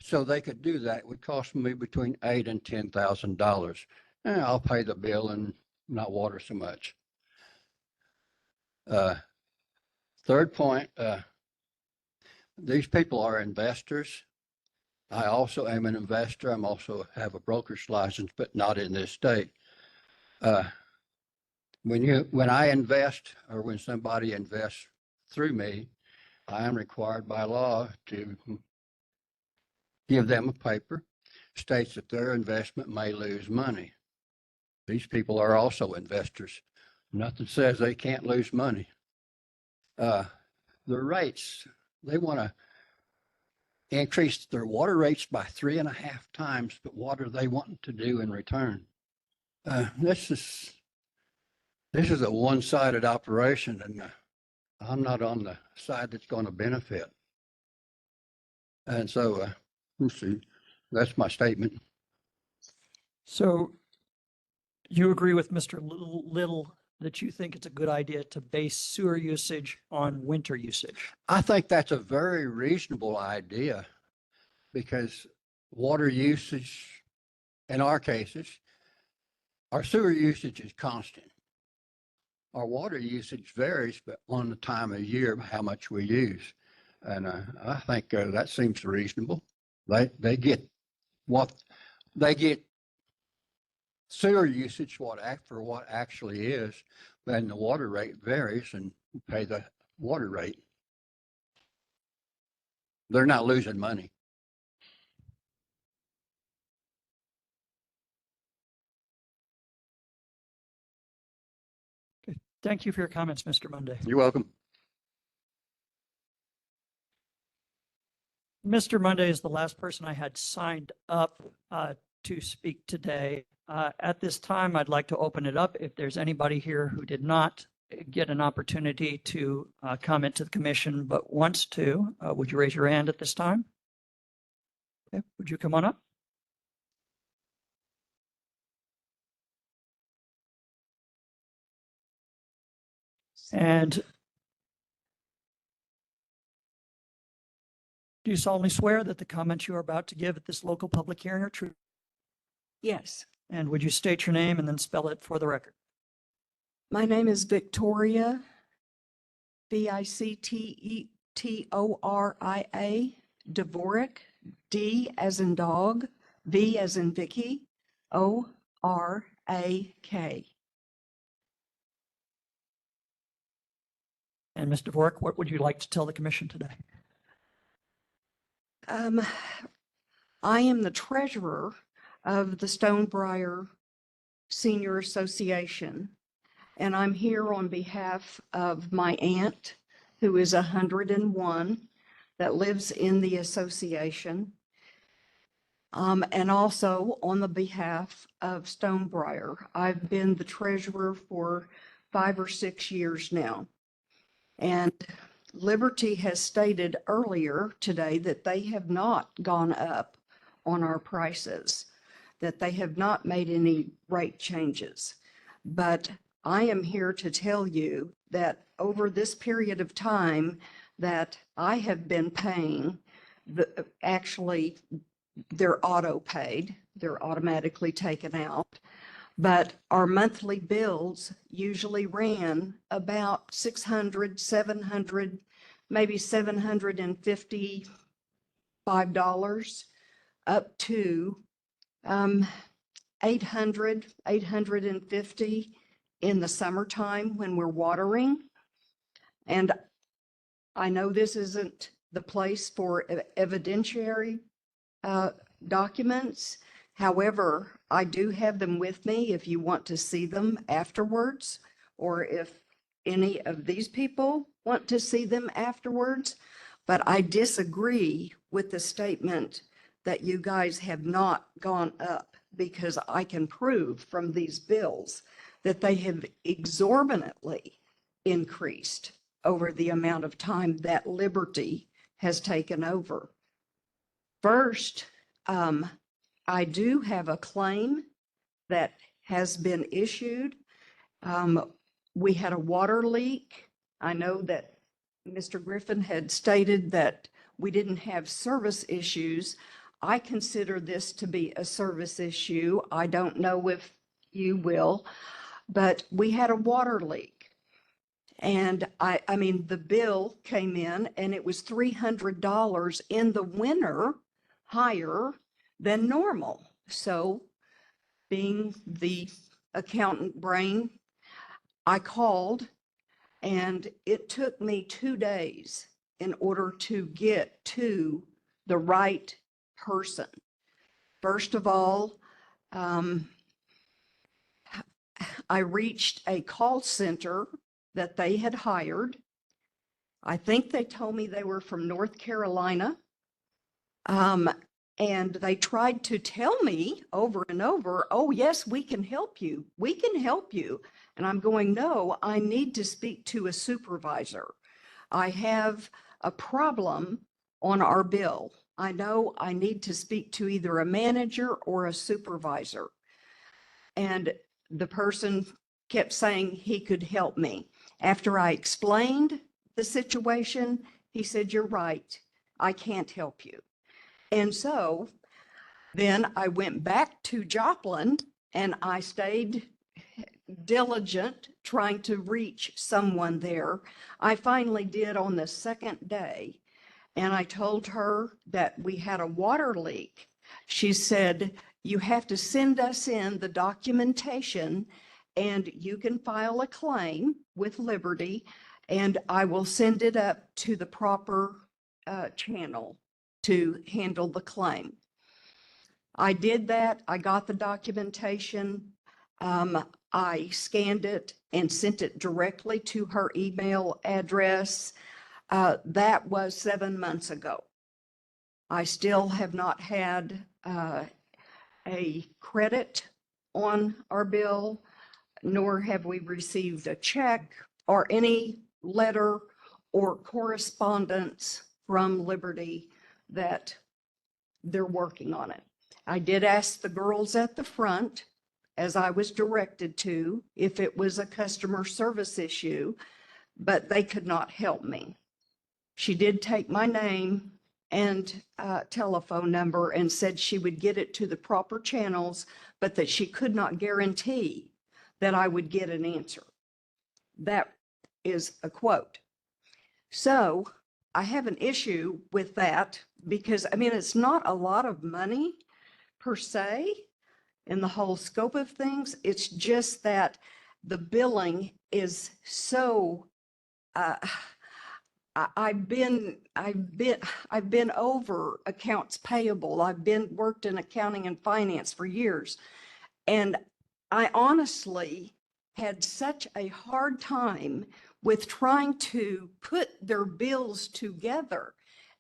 so they could do that. It would cost me between $8,000 and $10,000. And I'll pay the bill and not water so much. Third point, these people are investors. I also am an investor. I'm also have a broker's license, but not in this state. When I invest or when somebody invests through me, I am required by law to give them a paper, states that their investment may lose money. These people are also investors. Nothing says they can't lose money. The rates, they want to increase their water rates by 3.5 times, but what are they wanting to do in return? This is a one-sided operation, and I'm not on the side that's going to benefit. And so, we'll see. That's my statement. So you agree with Mr. Little that you think it's a good idea to base sewer usage on winter usage? I think that's a very reasonable idea because water usage, in our cases, our sewer usage is constant. Our water usage varies, but on the time of year, how much we use. And I think that seems reasonable. They get what they get sewer usage for what actually is, and the water rate varies and we pay the water rate. They're not losing money. Thank you for your comments, Mr. Monday. You're welcome. Mr. Monday is the last person I had signed up to speak today. At this time, I'd like to open it up. If there's anybody here who did not get an opportunity to comment to the commission but wants to, would you raise your hand at this time? Okay, would you come on up? And do you solemnly swear that the comments you are about to give at this local public hearing are true? Yes. And would you state your name and then spell it for the record? My name is Victoria, Victoria, Dvorak, D as in dog, V as in Vicky, Orak. And Mr. Dvorak, what would you like to tell the commission today? I am the treasurer of the Stonebriar Senior Association, and I'm here on behalf of my aunt, who is 101, that lives in the association, and also on the behalf of Stonebriar. I've been the treasurer for 5 or 6 years now. And Liberty has stated earlier today that they have not gone up on our prices, that they have not made any rate changes. But I am here to tell you that over this period of time that I have been paying, actually they're auto paid, they're automatically taken out. But our monthly bills usually ran about $600, $700, maybe $755 up to $800, $850 in the summertime when we're watering. And I know this isn't the place for evidentiary documents. However, I do have them with me if you want to see them afterwards, or if any of these people want to see them afterwards. But I disagree with the statement that you guys have not gone up, because I can prove from these bills that they have exorbitantly increased over the amount of time that Liberty has taken over. First, I do have a claim that has been issued. We had a water leak. I know that Mr. Griffin had stated that we didn't have service issues. I consider this to be a service issue. I don't know if you will, but we had a water leak. And I mean, the bill came in and it was $300 in the winter higher than normal. So being the accountant brain, I called, and it took me 2 days in order to get to the right person. First of all, I reached a call center that they had hired. I think they told me they were from North Carolina. And they tried to tell me over and over, oh, yes, we can help you. We can help you. And I'm going, no, I need to speak to a supervisor. I have a problem on our bill. I know I need to speak to either a manager or a supervisor. And the person kept saying he could help me. After I explained the situation, he said, you're right, I can't help you. And so then I went back to Joplin and I stayed diligent trying to reach someone there. I finally did on the second day. And I told her that we had a water leak. She said, you have to send us in the documentation and you can file a claim with Liberty and I will send it up to the proper channel to handle the claim. I did that. I got the documentation. I scanned it and sent it directly to her email address. That was 7 months ago. I still have not had a credit on our bill, nor have we received a check or any letter or correspondence from Liberty that they're working on it. I did ask the girls at the front, as I was directed to, if it was a customer service issue, but they could not help me. She did take my name and telephone number and said she would get it to the proper channels, but that she could not guarantee that I would get an answer. That is a quote. So I have an issue with that because, I mean, it's not a lot of money per se in the whole scope of things. It's just that the billing is so, I've been over accounts payable. I've worked in accounting and finance for years. And I honestly had such a hard time with trying to put their bills together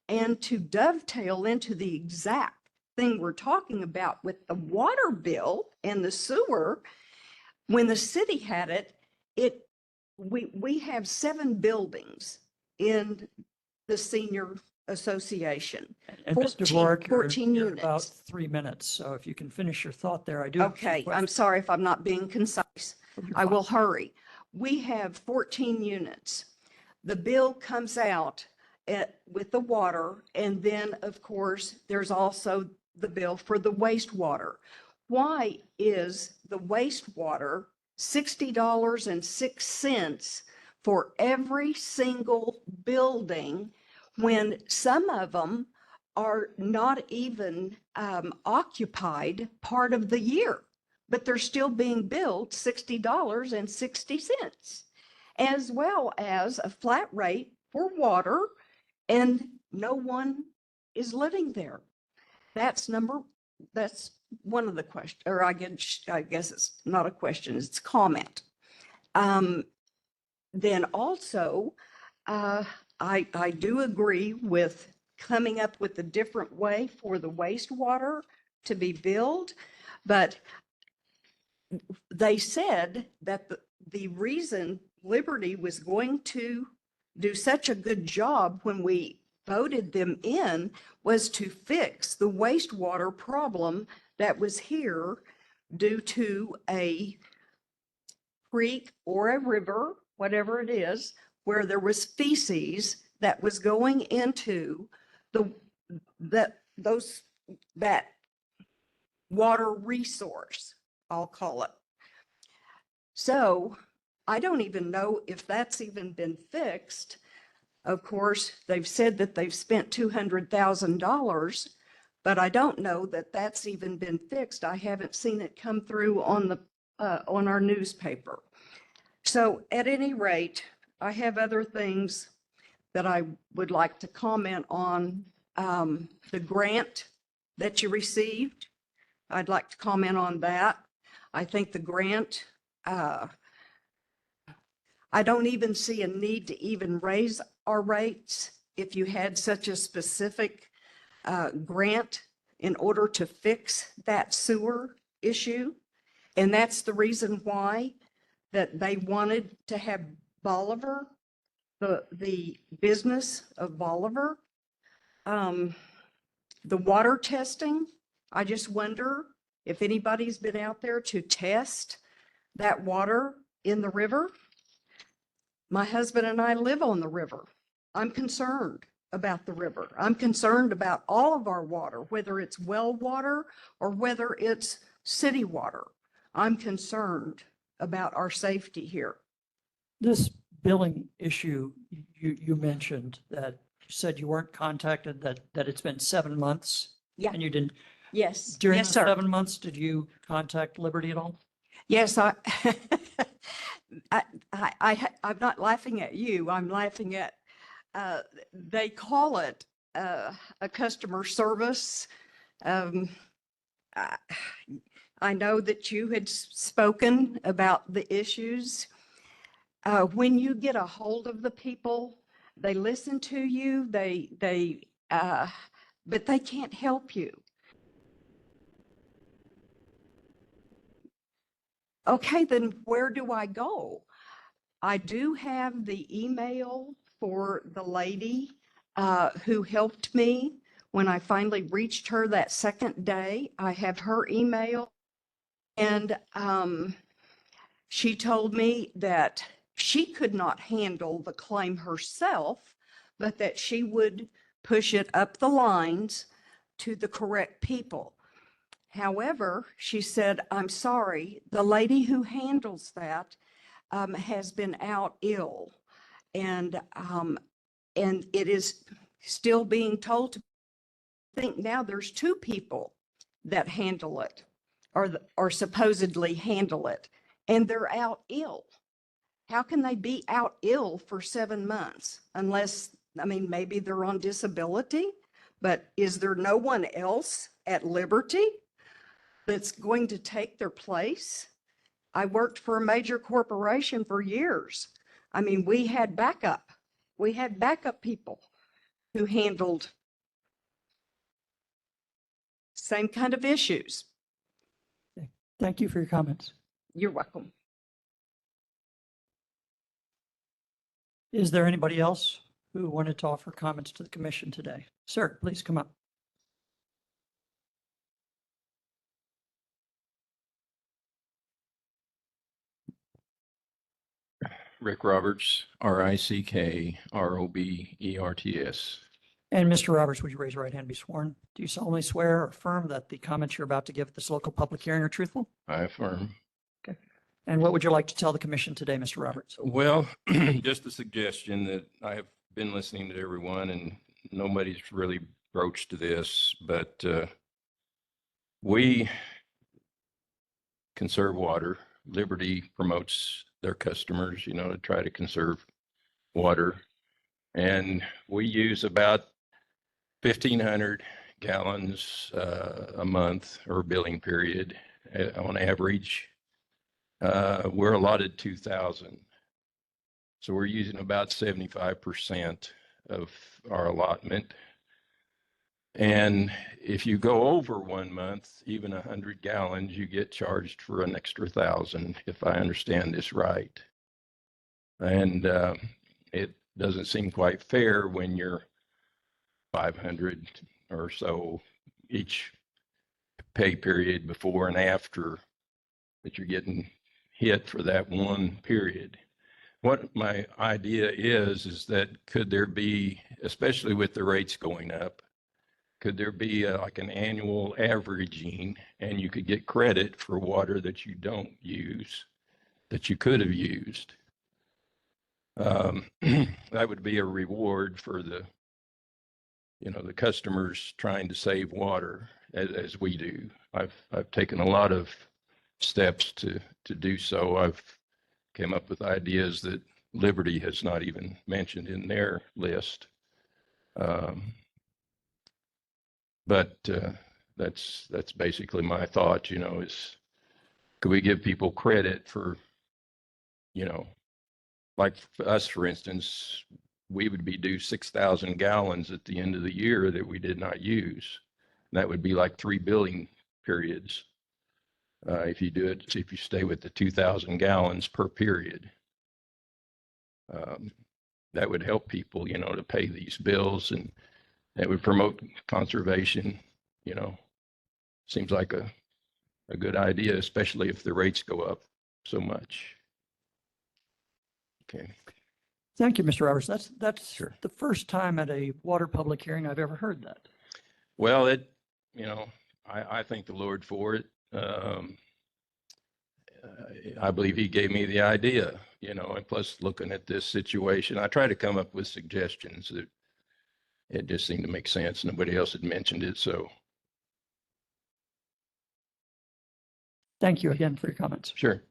and to dovetail into the exact thing we're talking about with the water bill and the sewer. When the city had it, we have 7 buildings in the senior association. And Ms. DeVore, 14 you're about units. 3 minutes. So if you can finish your thought there, I do. have a few Okay, I'm questions. sorry if I'm not being concise. You're I fine. will hurry. We have 14 units. The bill comes out with the water, and then, of course, there's also the bill for the wastewater. Why is the wastewater $60.06 for every single building when some of them are not even occupied part of the year, but they're still being billed $60.60, as well as a flat rate for water, and no one is living there. That's one of the questions, or I guess it's not a question, it's a comment. Then also, I do agree with coming up with a different way for the wastewater to be billed, but they said that the reason Liberty was going to do such a good job when we voted them in was to fix the wastewater problem that was here due to a creek or a river, whatever it is, where there was feces that was going into that water resource, I'll call it. So I don't even know if that's even been fixed. Of course, they've said that they've spent $200,000, but I don't know that that's even been fixed. I haven't seen it come through on our newspaper. So at any rate, I have other things that I would like to comment on. The grant that you received, I'd like to comment on that. I think the grant, I don't even see a need to even raise our rates if you had such a specific grant in order to fix that sewer issue. And that's the reason why that they wanted to have Bolivar, the business of Bolivar. The water testing, I just wonder if anybody's been out there to test that water in the river. My husband and I live on the river. I'm concerned about the river. I'm concerned about all of our water, whether it's well water or whether it's city water. I'm concerned about our safety here. This billing issue, you mentioned that you said you weren't contacted, that it's been 7 months. Yeah. And you didn't, Yes. during Yes, the sir. 7 months, did you contact Liberty at all? Yes, I'm not laughing at you. I'm laughing at, they call it a customer service. I I know that you had spoken about the issues. When you get a hold of the people, they listen to you, but they can't help you. Okay, then where do I go? I do have the email for the lady who helped me when I finally reached her that second day. I have her email, and she told me that she could not handle the claim herself, but that she would push it up the lines to the correct people. However, she said, I'm sorry, the lady who handles that has been out ill, and it is still being told to think now there's 2 people that handle it or supposedly handle it, and they're out ill. How can they be out ill for 7 months unless, I mean, maybe they're on disability, but is there no one else at liberty that's going to take their place? I worked for a major corporation for years. I mean, we had backup. We had backup people who handled same kind of issues. Thank you for your comments. You're welcome. Is there anybody else who wanted to offer comments to the commission today? Sir, please come up. Rick Roberts, RICKROBERTS. And Mr. Roberts, would you raise your right hand and be sworn? Do you solemnly swear or affirm that the comments you're about to give at this local public hearing are truthful? I affirm. Okay. And what would you like to tell the commission today, Mr. Roberts? Well, just a suggestion that I have been listening to everyone and nobody's really broached this, but we conserve water. Liberty promotes their customers, to try to conserve water. And we use about 1,500 gallons a month or billing period on average. We're allotted 2,000. So we're using about 75% of our allotment. And if you go over 1 month, even 100 gallons, you get charged for an extra 1,000, if I understand this right. And it doesn't seem quite fair when you're 500 or so each pay period before and after that you're getting hit for that one period. What my idea is that could there be, especially with the rates going up, could there be like an annual averaging, and you could get credit for water that you don't use, that you could have used? That would be a reward for the customers trying to save water as we do. I've taken a lot of steps to do so. I've came up with ideas that Liberty has not even mentioned in their list. But that's basically my thought, is could we give people credit for, like us, for instance, we would be due 6,000 gallons at the end of the year that we did not use. That would be like 3 billing periods. If you do it, if you stay with the 2,000 gallons per period. That would help people, to pay these bills, and that would promote conservation, seems like a good idea, especially if the rates go up so much. Okay. Thank you, Mr. Roberts. That's Sure. the first time at a water public hearing I've ever heard that. Well, I thank the Lord for it. I believe he gave me the idea, and plus looking at this situation, I try to come up with suggestions that it just seemed to make sense. Nobody else had mentioned it, so. Thank you again for your comments. Sure.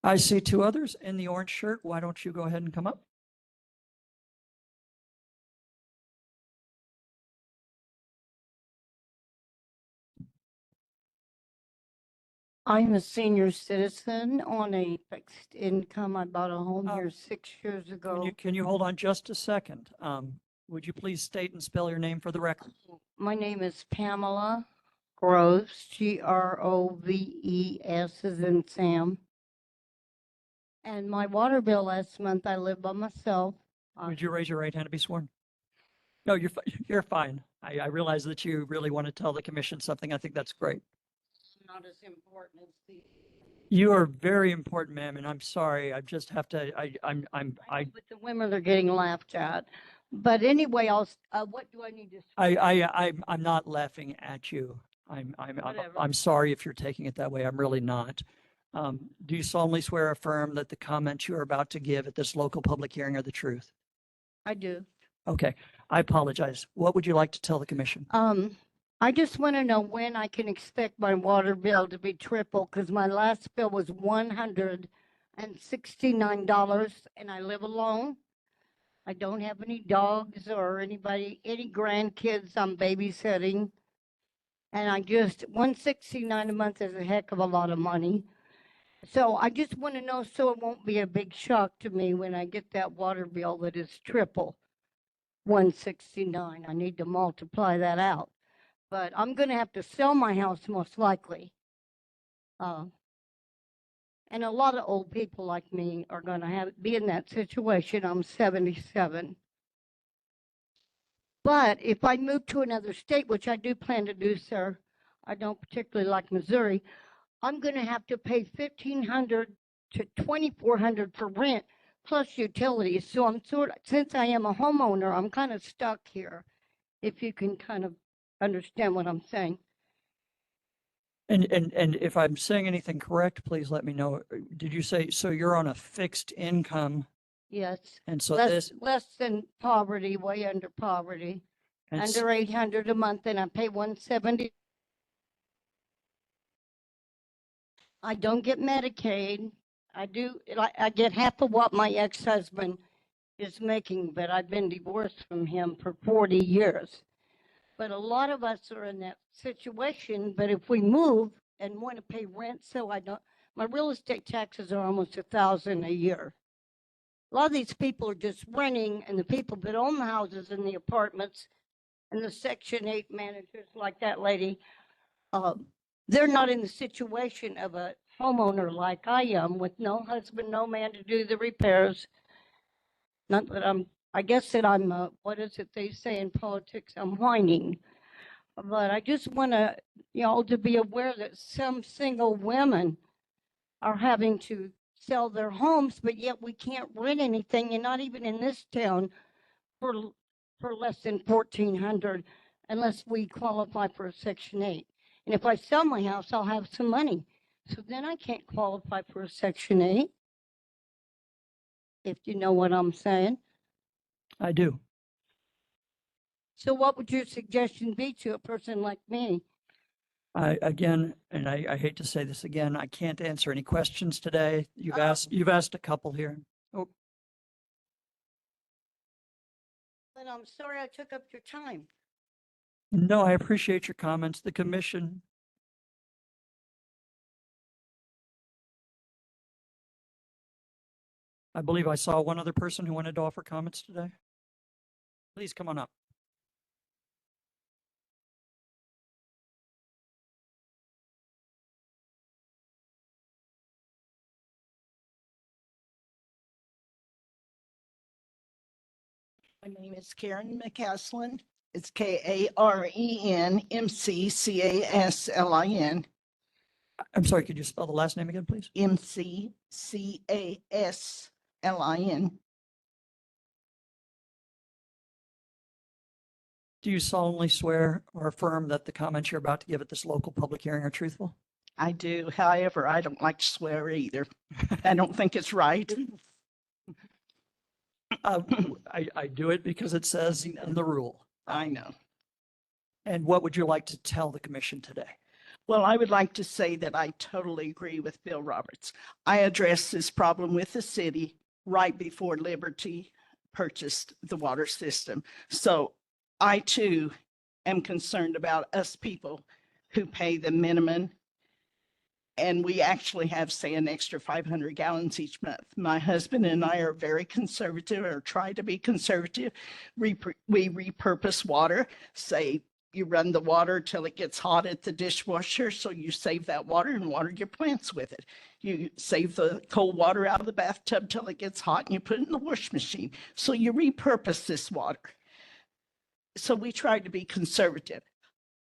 I see two others in the orange shirt. Why don't you go ahead and come up? I'm a senior citizen on a fixed income. I bought a home here 6 years ago. Can you hold on just a second? Would you please state and spell your name for the record? My name is Pamela Groves, Groves as in Sam. And my water bill last month, I lived by myself. Would you raise your right hand to be sworn? No, you're fine. I realize that you really want to tell the commission something. I think that's great. Not as important as the. You are very important, ma'am, and I'm sorry. I just have to, But the women are getting laughed at. But anyway, what do I need to? I'm not laughing at you. Whatever. I'm sorry if you're taking it that way. I'm really not. Do you solemnly swear or affirm that the comments you are about to give at this local public hearing are the truth? I do. Okay, I apologize. What would you like to tell the commission? I just want to know when I can expect my water bill to be triple, because my last bill was $169 and I live alone. I don't have any dogs or any grandkids I'm babysitting. And $169 a month is a heck of a lot of money. So I just want to know so it won't be a big shock to me when I get that water bill that is triple $169. I need to multiply that out. But I'm going to have to sell my house most likely. And a lot of old people like me are going to be in that situation. I'm 77. But if I move to another state, which I do plan to do, sir, I don't particularly like Missouri, I'm going to have to pay $1,500 to $2,400 for rent plus utilities. So since I am a homeowner, I'm kind of stuck here. If you can kind of understand what I'm saying. And if I'm saying anything correct, please let me know. Did you say, so you're on a fixed income? Yes. And so less than poverty, way under poverty, under 800 a month, and I pay 170. I don't get Medicaid. I get half of what my ex-husband is making, but I've been divorced from him for 40 years. But a lot of us are in that situation. But if we move and want to pay rent, my real estate taxes are almost $1,000 a year. A lot of these people are just renting, and the people that own the houses and the apartments and the Section 8 managers like that lady, they're not in the situation of a homeowner like I am, with no husband, no man to do the repairs. Not that I guess that I'm, what is it they say in politics? I'm whining. But I just want to, to be aware that some single women are having to sell their homes, but yet we can't rent anything, and not even in this town for less than $1,400 unless we qualify for a Section 8. And if I sell my house, I'll have some money. So then I can't qualify for a Section 8, if you know what I'm saying. I do. So what would your suggestion be to a person like me? Again, and I hate to say this again, I can't answer any questions today. You've asked a couple here. Oh, But I'm sorry I took up your time. no, I appreciate your comments. The commission I believe I saw one other person who wanted to offer comments today. Please come on up. My name is Karen McCaslin. It's KarenMcCaslin. I'm sorry, could you spell the last name again, please? McCaslin. Do you solemnly swear or affirm that the comments you're about to give at this local public hearing are truthful? I do. However, I don't like to swear either. I don't think it's right. I do it because it says in the rule. I know. And what would you like to tell the commission today? Well, I would like to say that I totally agree with Bill Roberts. I addressed this problem with the city right before Liberty purchased the water system. So I too am concerned about us people who pay the minimum. And we actually have, say, an extra 500 gallons each month. My husband and I are very conservative, or try to be conservative. We repurpose water. Say you run the water till it gets hot at the dishwasher, so you save that water and water your plants with it. You save the cold water out of the bathtub till it gets hot and you put it in the wash machine. So you repurpose this water. So we try to be conservative.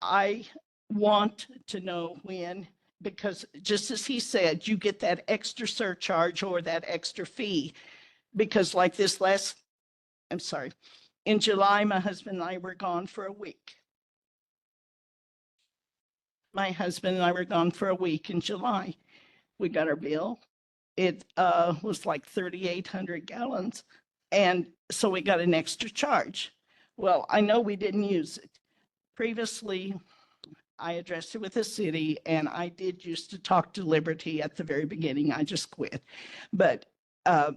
I want to know when, because just as he said, you get that extra surcharge or that extra fee. Because like in July, my husband and I were gone for a week. In July. We got our bill. It was like 3,800 gallons. And so we got an extra charge. Well, I know we didn't use it. Previously, I addressed it with the city, and I did used to talk to Liberty at the very beginning. I just quit. But I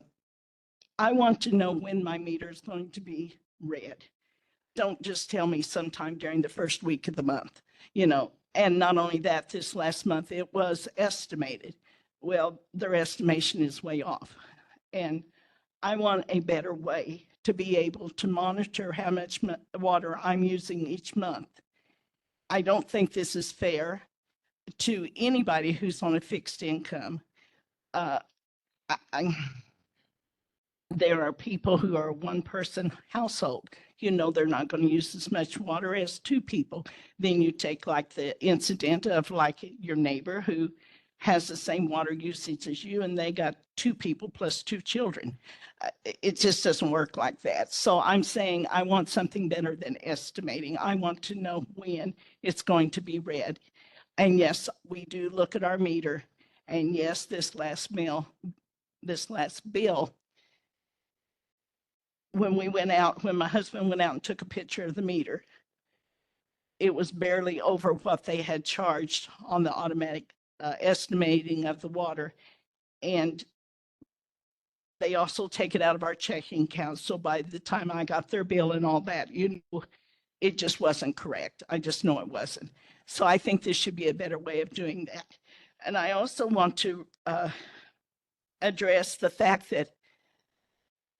want to know when my meter is going to be read. Don't just tell me sometime during the first week of the month, And not only that, this last month it was estimated. Well, their estimation is way off. And I want a better way to be able to monitor how much water I'm using each month. I don't think this is fair to anybody who's on a fixed income. There are people who are a one-person household. They're not going to use as much water as two people. Then you take like the incident of like your neighbor who has the same water usage as you, and they got two people plus two children. It just doesn't work like that. So I'm saying I want something better than estimating. I want to know when it's going to be read. And yes, we do look at our meter. And yes, this last bill, when my husband went out and took a picture of the meter, it was barely over what they had charged on the automatic estimating of the water. And they also take it out of our checking account. So by the time I got their bill and all that, it just wasn't correct. I just know it wasn't. So I think this should be a better way of doing that. And I also want to address the fact that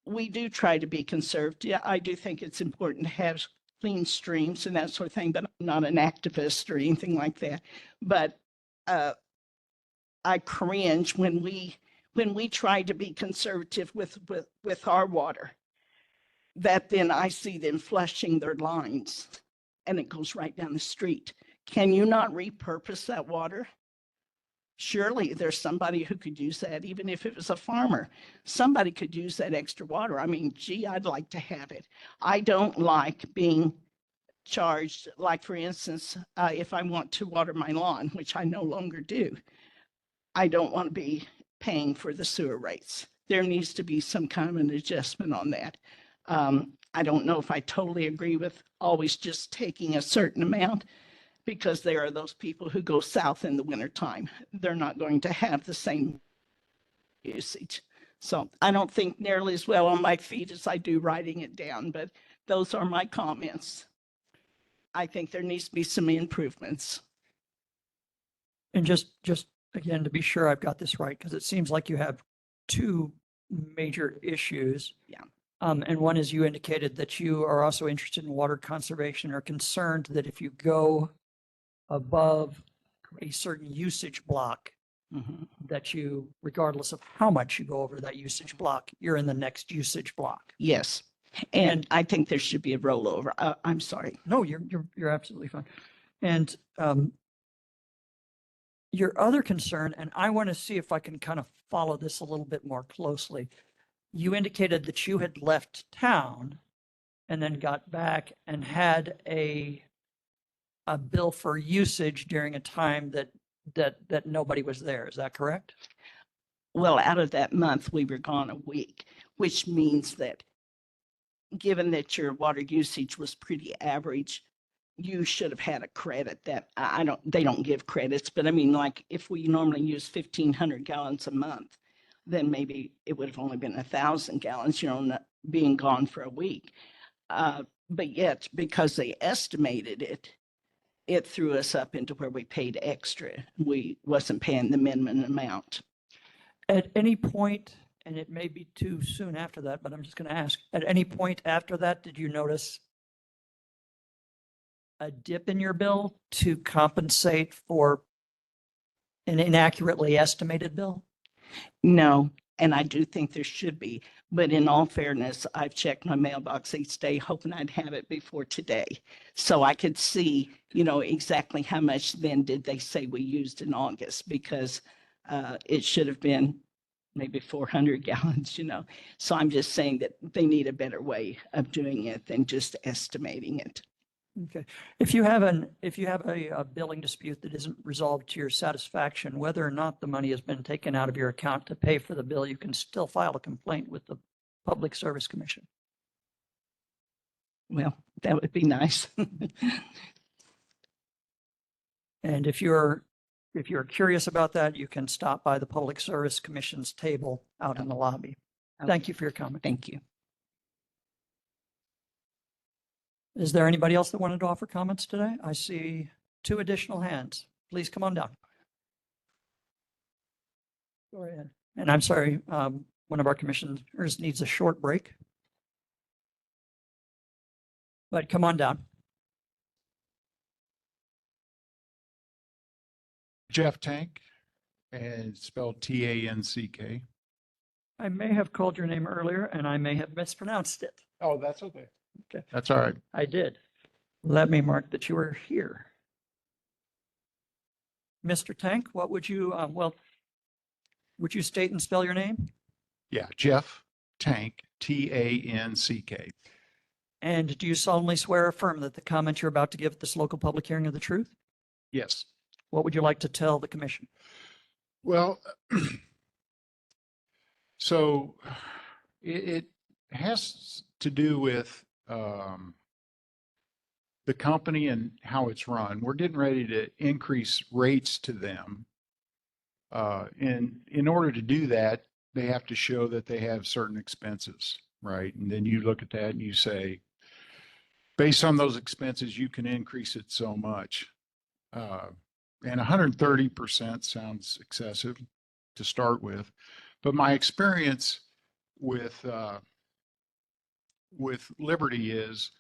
we do try to be conservative. I do think it's important to have clean streams and that sort of thing, but I'm not an activist or anything like that. But I cringe when we try to be conservative with our water, that then I see them flushing their lines and it goes right down the street. Can you not repurpose that water? Surely there's somebody who could use that, even if it was a farmer. Somebody could use that extra water. I mean, gee, I'd like to have it. I don't like being charged, like for instance, if I want to water my lawn, which I no longer do, I don't want to be paying for the sewer rates. There needs to be some kind of an adjustment on that. I don't know if I totally agree with always just taking a certain amount, because there are those people who go south in the wintertime. They're not going to have the same usage. So I don't think nearly as well on my feet as I do writing it down, but those are my comments. I think there needs to be some improvements. And just again, to be sure I've got this right, because it seems like you have two major issues. Yeah. And one is you indicated that you are also interested in water conservation, or concerned that if you go above a certain usage block, Mhm. that you, regardless of how much you go over that usage block, you're in the next usage block. Yes. And I think there should be a rollover. I'm sorry. No, you're absolutely fine. And your other concern, and I want to see if I can kind of follow this a little bit more closely. You indicated that you had left town and then got back and had a bill for usage during a time that nobody was there. Is that correct? Well, out of that month, we were gone a week, which means that given that your water usage was pretty average, you should have had a credit that they don't give credits, but I mean, like if we normally use 1,500 gallons a month, then maybe it would have only been 1,000 gallons, not being gone for a week. But yet, because they estimated it, it threw us up into where we paid extra. We wasn't paying the minimum amount. At any point, and it may be too soon after that, but I'm just going to ask, at any point after that, did you notice a dip in your bill to compensate for an inaccurately estimated bill? No, and I do think there should be, but in all fairness, I've checked my mailbox each day, hoping I'd have it before today. So I could see, exactly how much then did they say we used in August, because it should have been maybe 400 gallons, So I'm just saying that they need a better way of doing it than just estimating it. Okay. If you have a billing dispute that isn't resolved to your satisfaction, whether or not the money has been taken out of your account to pay for the bill, you can still file a complaint with the Public Service Commission. Well, that would be nice. And if you're curious about that, you can stop by the Public Service Commission's table out in the lobby. Thank you for your comment. Thank you. Is there anybody else that wanted to offer comments today? I see 2 additional hands. Please come on down. Go ahead. And I'm sorry, one of our commissioners needs a short break. But come on down. Jeff Tank, and it's spelled Tanck. I may have called your name earlier and I may have mispronounced it. Oh, that's okay. Okay. That's all right. I did. Let me mark that you were here. Mr. Tank, what would you, would you state and spell your name? Yeah, Jeff Tank, Tanck. And do you solemnly swear or affirm that the comment you're about to give at this local public hearing are the truth? Yes. What would you like to tell the commission? Well, so it has to do with the company and how it's run. We're getting ready to increase rates to them. And in order to do that, they have to show that they have certain expenses, right? And then you look at that and you say, based on those expenses, you can increase it so much. And 130% sounds excessive to start with. But my experience with Liberty is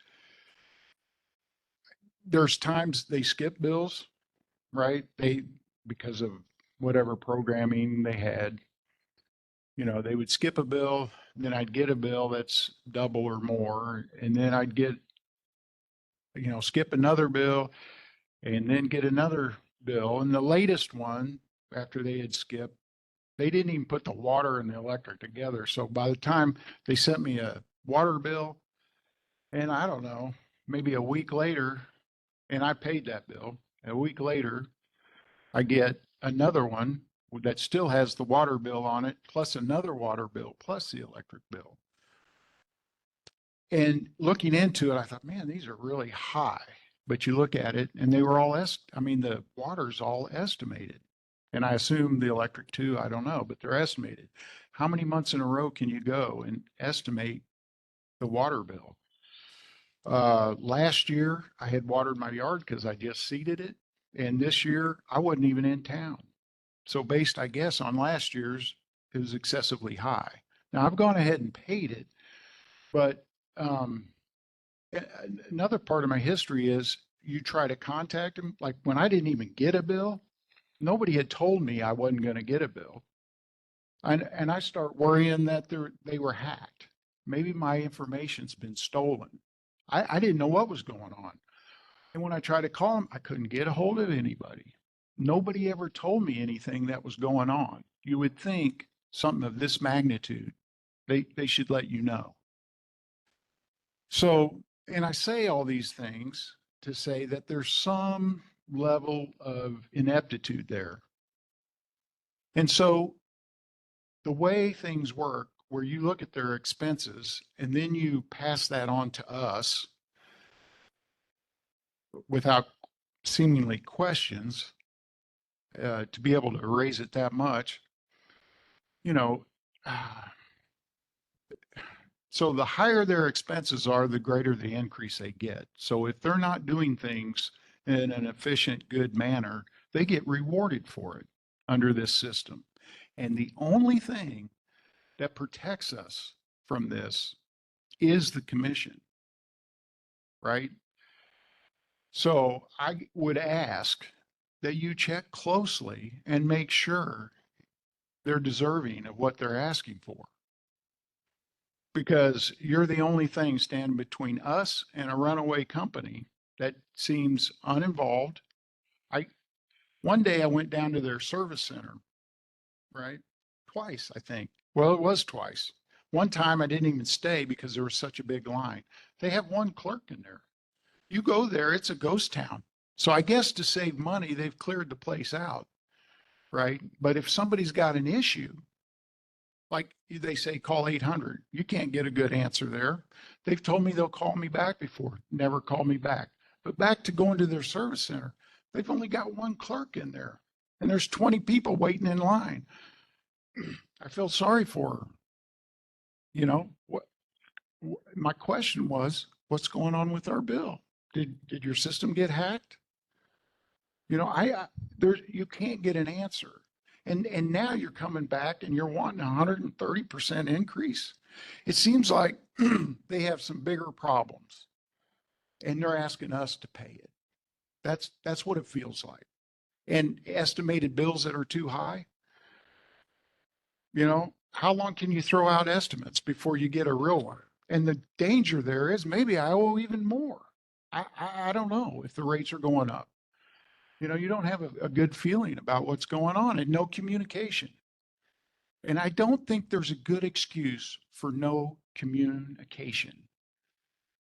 there's times they skip bills, right? Because of whatever programming they had, they would skip a bill, then I'd get a bill that's double or more, and then I'd get, skip another bill and then get another bill. And the latest one, after they had skipped, they didn't even put the water and the electric together. So by the time they sent me a water bill, and I don't know, maybe a week later, and I paid that bill, a week later, I get another one that still has the water bill on it, plus another water bill, plus the electric bill. And looking into it, I thought, man, these are really high. But you look at it and they were all, the water's all estimated. And I assume the electric too, I don't know, but they're estimated. How many months in a row can you go and estimate the water bill? Last year I had watered my yard because I just seeded it. And this year I wasn't even in town. So based, I guess, on last year's, it was excessively high. Now I've gone ahead and paid it, but, another part of my history is you try to contact them, like when I didn't even get a bill, nobody had told me I wasn't going to get a bill. And I start worrying that they were hacked. Maybe my information's been stolen. I didn't know what was going on. And when I tried to call them, I couldn't get a hold of anybody. Nobody ever told me anything that was going on. You would think something of this magnitude, they should let you know. So, and I say all these things to say that there's some level of ineptitude there. And so the way things work, where you look at their expenses and then you pass that on to us without seemingly questions, to be able to raise it that much, you know, so the higher their expenses are, the greater the increase they get. So if they're not doing things in an efficient, good manner, they get rewarded for it under this system. And the only thing that protects us from this is the commission, right? So I would ask that you check closely and make sure they're deserving of what they're asking for. Because you're the only thing standing between us and a runaway company that seems uninvolved. One day I went down to their service center, right? Twice, I think. Well, it was twice. One time I didn't even stay because there was such a big line. They have one clerk in there. You go there, it's a ghost town. So I guess to save money, they've cleared the place out, right? But if somebody's got an issue, like they say, call 800. You can't get a good answer there. They've told me they'll call me back before, never call me back. But back to going to their service center, they've only got one clerk in there and there's 20 people waiting in line. I feel sorry for her. You know, my question was, what's going on with our bill? Did your system get hacked? You know, you can't get an answer. And now you're coming back and you're wanting 130% increase. It seems like they have some bigger problems and they're asking us to pay it. That's what it feels like. And estimated bills that are too high. You know, how long can you throw out estimates before you get a real one? And the danger there is maybe I owe even more. I don't know if the rates are going up. You know, you don't have a good feeling about what's going on and no communication. And I don't think there's a good excuse for no communication.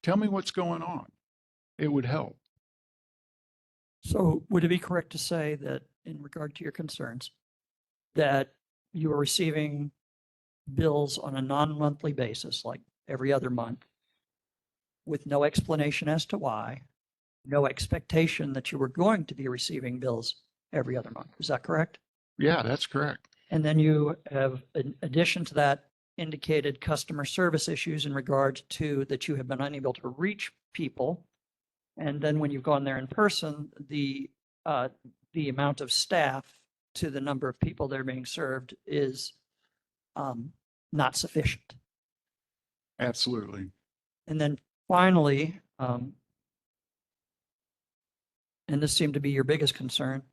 Tell me what's going on. It would help. So would it be correct to say that in regard to your concerns, that you are receiving bills on a non-monthly basis, like every other month, with no explanation as to why, no expectation that you were going to be receiving bills every other month? Is that correct? Yeah, that's correct. And then you have, in addition to that, indicated customer service issues in regard to that you have been unable to reach people. And then when you've gone there in person, the amount of staff to the number of people that are being served is not sufficient. Absolutely. And then finally, and this seemed to be your biggest concern,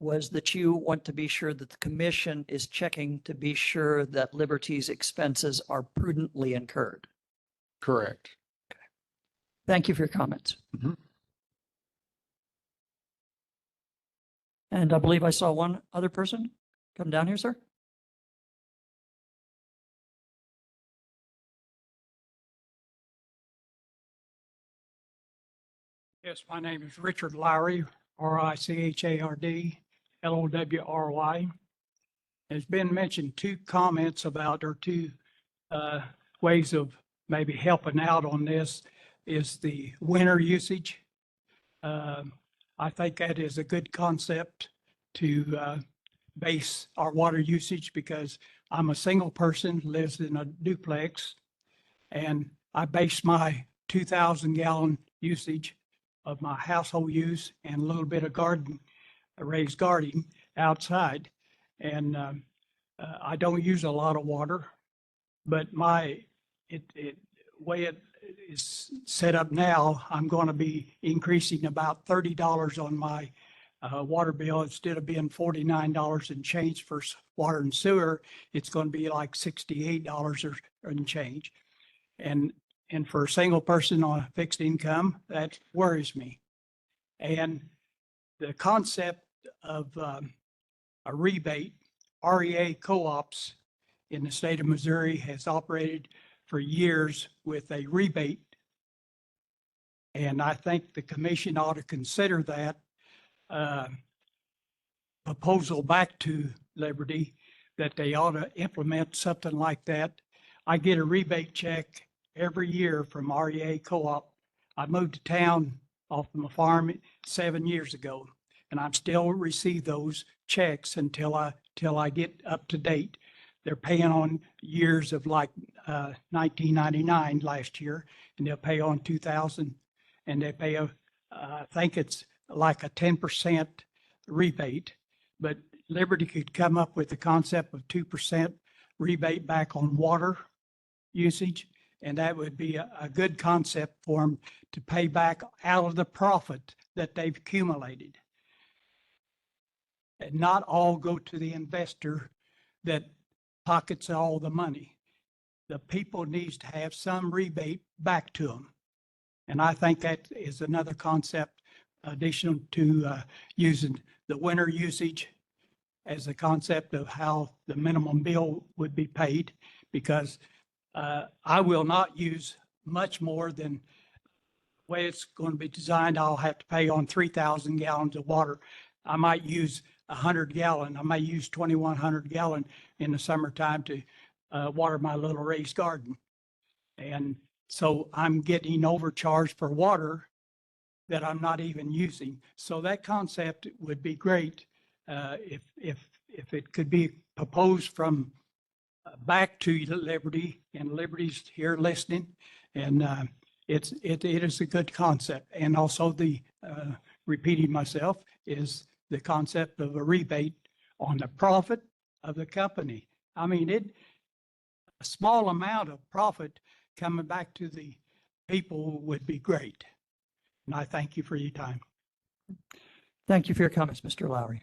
was that you want to be sure that the commission is checking to be sure that Liberty's expenses are prudently incurred. Correct. Thank you for your comments. Mhm. And I believe I saw one other person come down here, sir. Yes, my name is Richard Lowry, Richard Lowry. There's been mentioned two comments about, or two ways of maybe helping out on this, is the winter usage. I think that is a good concept to base our water usage, because I'm a single person, lives in a duplex, and I base my 2,000 gallon usage of my household use and a little bit of raised garden outside. And I don't use a lot of water. But way it is set up now, I'm going to be increasing about $30 on my water bill. Instead of being $49 and change for water and sewer, it's going to be like $68 or and change. And for a single person on a fixed income, that worries me. And the concept of a rebate, REA co-ops in the state of Missouri has operated for years with a rebate. And I think the commission ought to consider that proposal back to Liberty, that they ought to implement something like that. I get a rebate check every year from REA Co-op. I moved to town off my farm 7 years ago, and I'm still receive those checks until I get up to date. They're paying on years of like 1999 last year, and they'll pay on 2000, and they pay I think it's like a 10% rebate. But Liberty could come up with the concept of 2% rebate back on water usage, and that would be a good concept for them to pay back out of the profit that they've accumulated. And not all go to the investor that pockets all the money. The people needs to have some rebate back to them. And I think that is another concept additional to using the winter usage as a concept of how the minimum bill would be paid, because I will not use much more than the way it's going to be designed. I'll have to pay on 3,000 gallons of water. I might use 100 gallon. I may use 2,100 gallon in the summertime to water my little raised garden. And so I'm getting overcharged for water that I'm not even using. So that concept would be great if it could be proposed from back to Liberty, and Liberty's here listening. And it is a good concept. And also the repeating myself is the concept of a rebate on the profit of the company. I mean, a small amount of profit coming back to the people would be great. And I thank you for your time. Thank you for your comments, Mr. Lowry.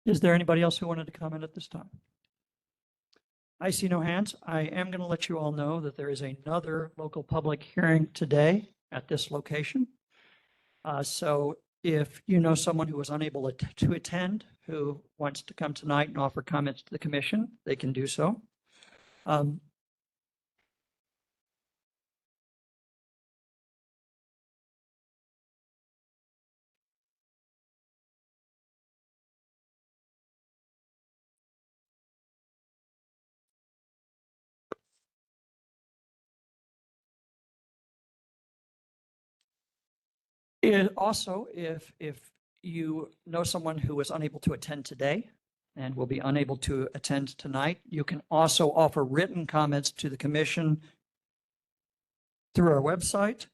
Is there anybody else who wanted to comment at this time? I see no hands. I am going to let you all know that there is another local public hearing today at this location. So if you know someone who was unable to attend, who wants to come tonight and offer comments to the commission, they can do so. Also, if you know someone who was unable to attend today and will be unable to attend tonight, you can also offer written comments to the commission through our website.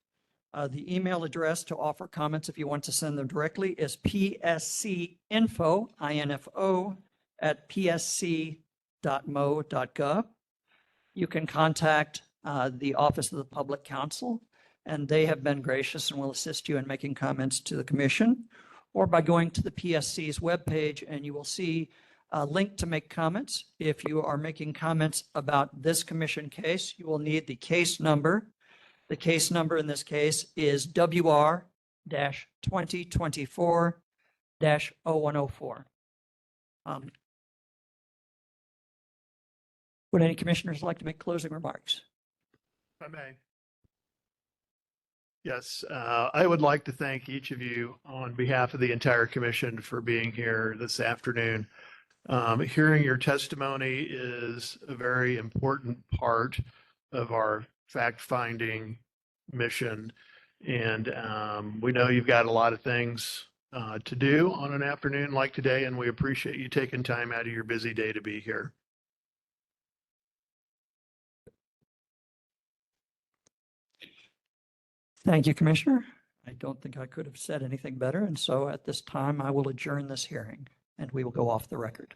The email address to offer comments, if you want to send them directly, is pscinfo, info, @psc.mo.gov. You can contact the Office of the Public Counsel, and they have been gracious and will assist you in making comments to the commission, or by going to the PSC's webpage, and you will see a link to make comments. If you are making comments about this commission case, you will need the case number. The case number in this case is WR-2024-0104. Would any commissioners like to make closing remarks? If I may. Yes, I would like to thank each of you on behalf of the entire commission for being here this afternoon. Hearing your testimony is a very important part of our fact-finding mission. And we know you've got a lot of things to do on an afternoon like today, and we appreciate you taking time out of your busy day to be here. Thank you, Commissioner. I don't think I could have said anything better, and so at this time, I will adjourn this hearing, and we will go off the record.